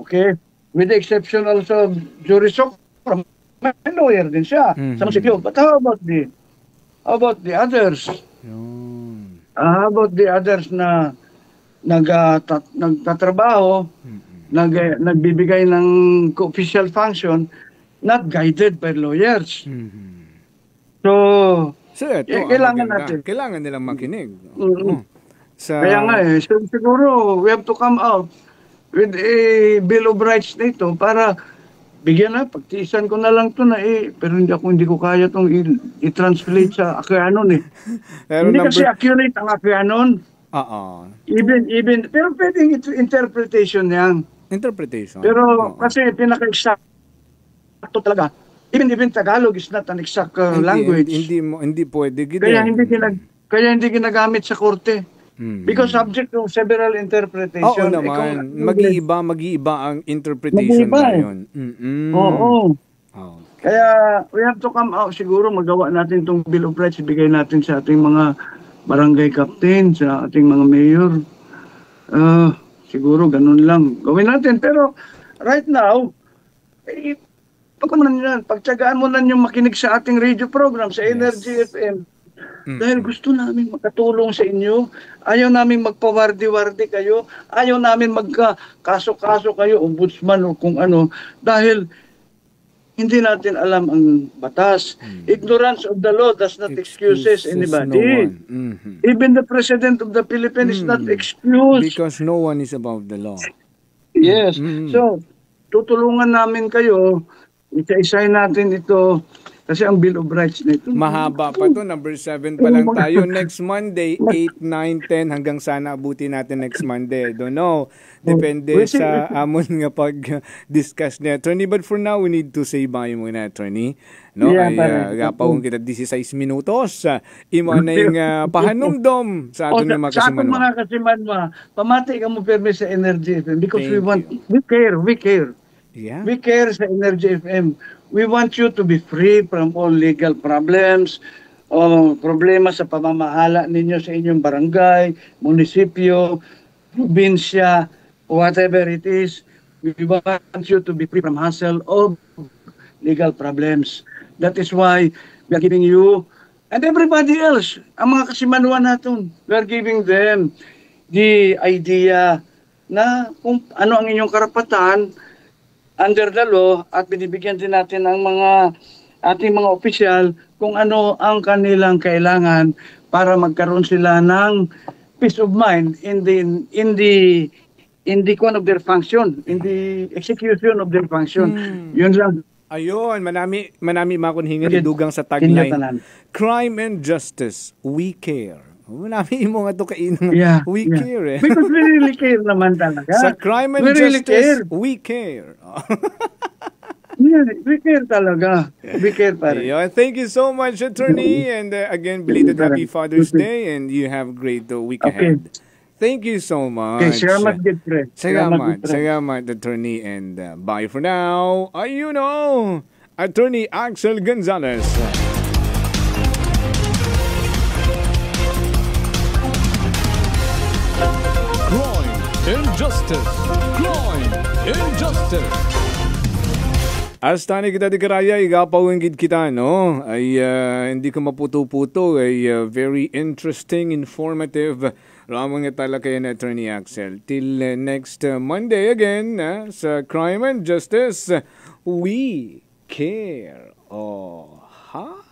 Okay? With the exception also of Jury Socro, may lawyer din siya sa munisipyo. But how about the others? How about the others na nagtatrabaho, nagbibigay ng official function, not guided by lawyers. So kailangan natin. Kailangan nilang makinig. Kaya nga siguro we have to come out with a Bill of Rights nito para bigyan na, pagtiisan ko na lang ito na pero hindi ko kaya itong i-translate sa Aquianon hindi kasi accurate ang Aquianon. Even, pero pwedeng interpretation yan. Interpretation. Pero kasi pinaka-exacto talaga. Even Tagalog is not an exact language. Hindi pwede. Kaya hindi ginagamit sa korte. Because subject to several interpretation. Oo naman. Mag-iiba ang interpretation ngayon. Oo. Kaya we have to come out. Siguro magawa natin itong Bill of Rights. Ibigay natin sa ating mga barangay captain, sa ating mga mayor. Siguro ganun lang. Gawin natin. Pero right now, pagtsagaan mo na yung makinig sa ating radio program, sa Energy FM. Dahil gusto namin makatulong sa inyo. Ayaw namin magpawardi-wardi kayo. Ayaw namin magkaso-kaso kayo, ombudsman o kung ano. Dahil hindi natin alam ang batas. Ignorance of the law does not excuses anybody. Even the President of the Philippines is not excused. Because no one is above the law. Yes. So, tutulungan namin kayo. Isa-isay natin ito. Kasi ang Bill of Rights na ito. Mahaba pa to. Number 7 pa lang tayo. Next Monday, 8, 9, 10. Hanggang sana abuti natin next Monday. I don't know. Depende sa amon nga pag-discuss niya. Attorney, but for now, we need to say bye muna, Attorney. No? Gapawang kita 16 minutos. Imo na yung pahanumdom sa atin ng mga kasimanwa. Sa atin mga kasimanwa, pamati ka mo perme sa Energy FM because we care. Yeah. We care sa Energy FM. We want you to be free from all legal problems, problema sa pamamahala ninyo sa inyong barangay, munisipyo, probinsya, whatever it is. We want you to be free from hassle of legal problems. That is why we are giving you, and everybody else, ang mga kasimanwa natin, we are giving them the idea na kung ano ang inyong karapatan under the law at binibigyan din natin ang ating mga opisyal kung ano ang kanilang kailangan para magkaroon sila ng peace of mind in the one of their function, in the execution of their function. Yun lang. Ayun, manami makunhingan idugang sa tagline. Crime and justice, we care. Manami mo nga ito kainang we care eh. Because we really care naman talaga. Sa crime and justice, we care. We care talaga. We care pa rin. Yeah, thank you so much, attorney. And again, belated Happy Father's Day and you have a great week ahead. Thank you so much. Okay, salamat din, Fred. Salamat, attorney. And bye for now. Ayun o, Attorney Axel Gonzalez. Crime, injustice, crime, injustice. Hasta ni kita di karaya, igapawinggid kita, no? Ay hindi ko maputo-puto, ay very interesting, informative. Ramang nga talaga yan, Attorney Axel. Till next Monday again, sa Crime and Justice, we care. Oh, ha?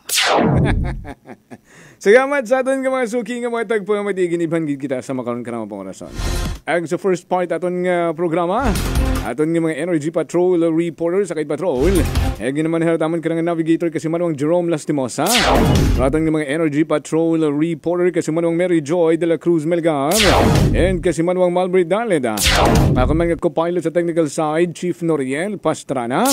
Salamat sa aton nga mga suki nga mga tagpo nga matiginibhan kita sa makaroon ka naman pong orason. Ang sa first part aton nga programa, aton nga mga Energy Patrol reporter sa Kite Patrol. Naman harataman ka nga navigator kasi manawang Jerome Lastimosa. Aton nga mga Energy Patrol reporter kasi manawang Mary Joy de la Cruz Melgar. And kasi manawang Malbert Daleda. Ako mga co-pilot sa technical side, Chief Noriel Pastrana.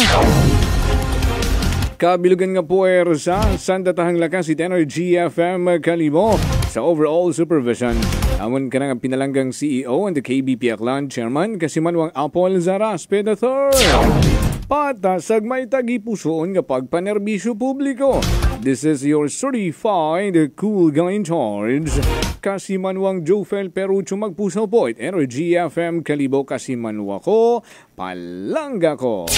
Kabilugan nga po sa Sandatahang Lakas si Energy FM Kalibo sa overall supervision. Amon ka nga pinalanggang CEO and the KBP Aklan Chairman kasi manwang Apol Zaraspe III. Patasag may tagipusoon nga pagpanerbisyo publiko. This is your certified cool guy in charge. Kasi manwang Jofel Perucho magpusaw po at Energy FM Kalibo kasi manwa ko, palangga ko.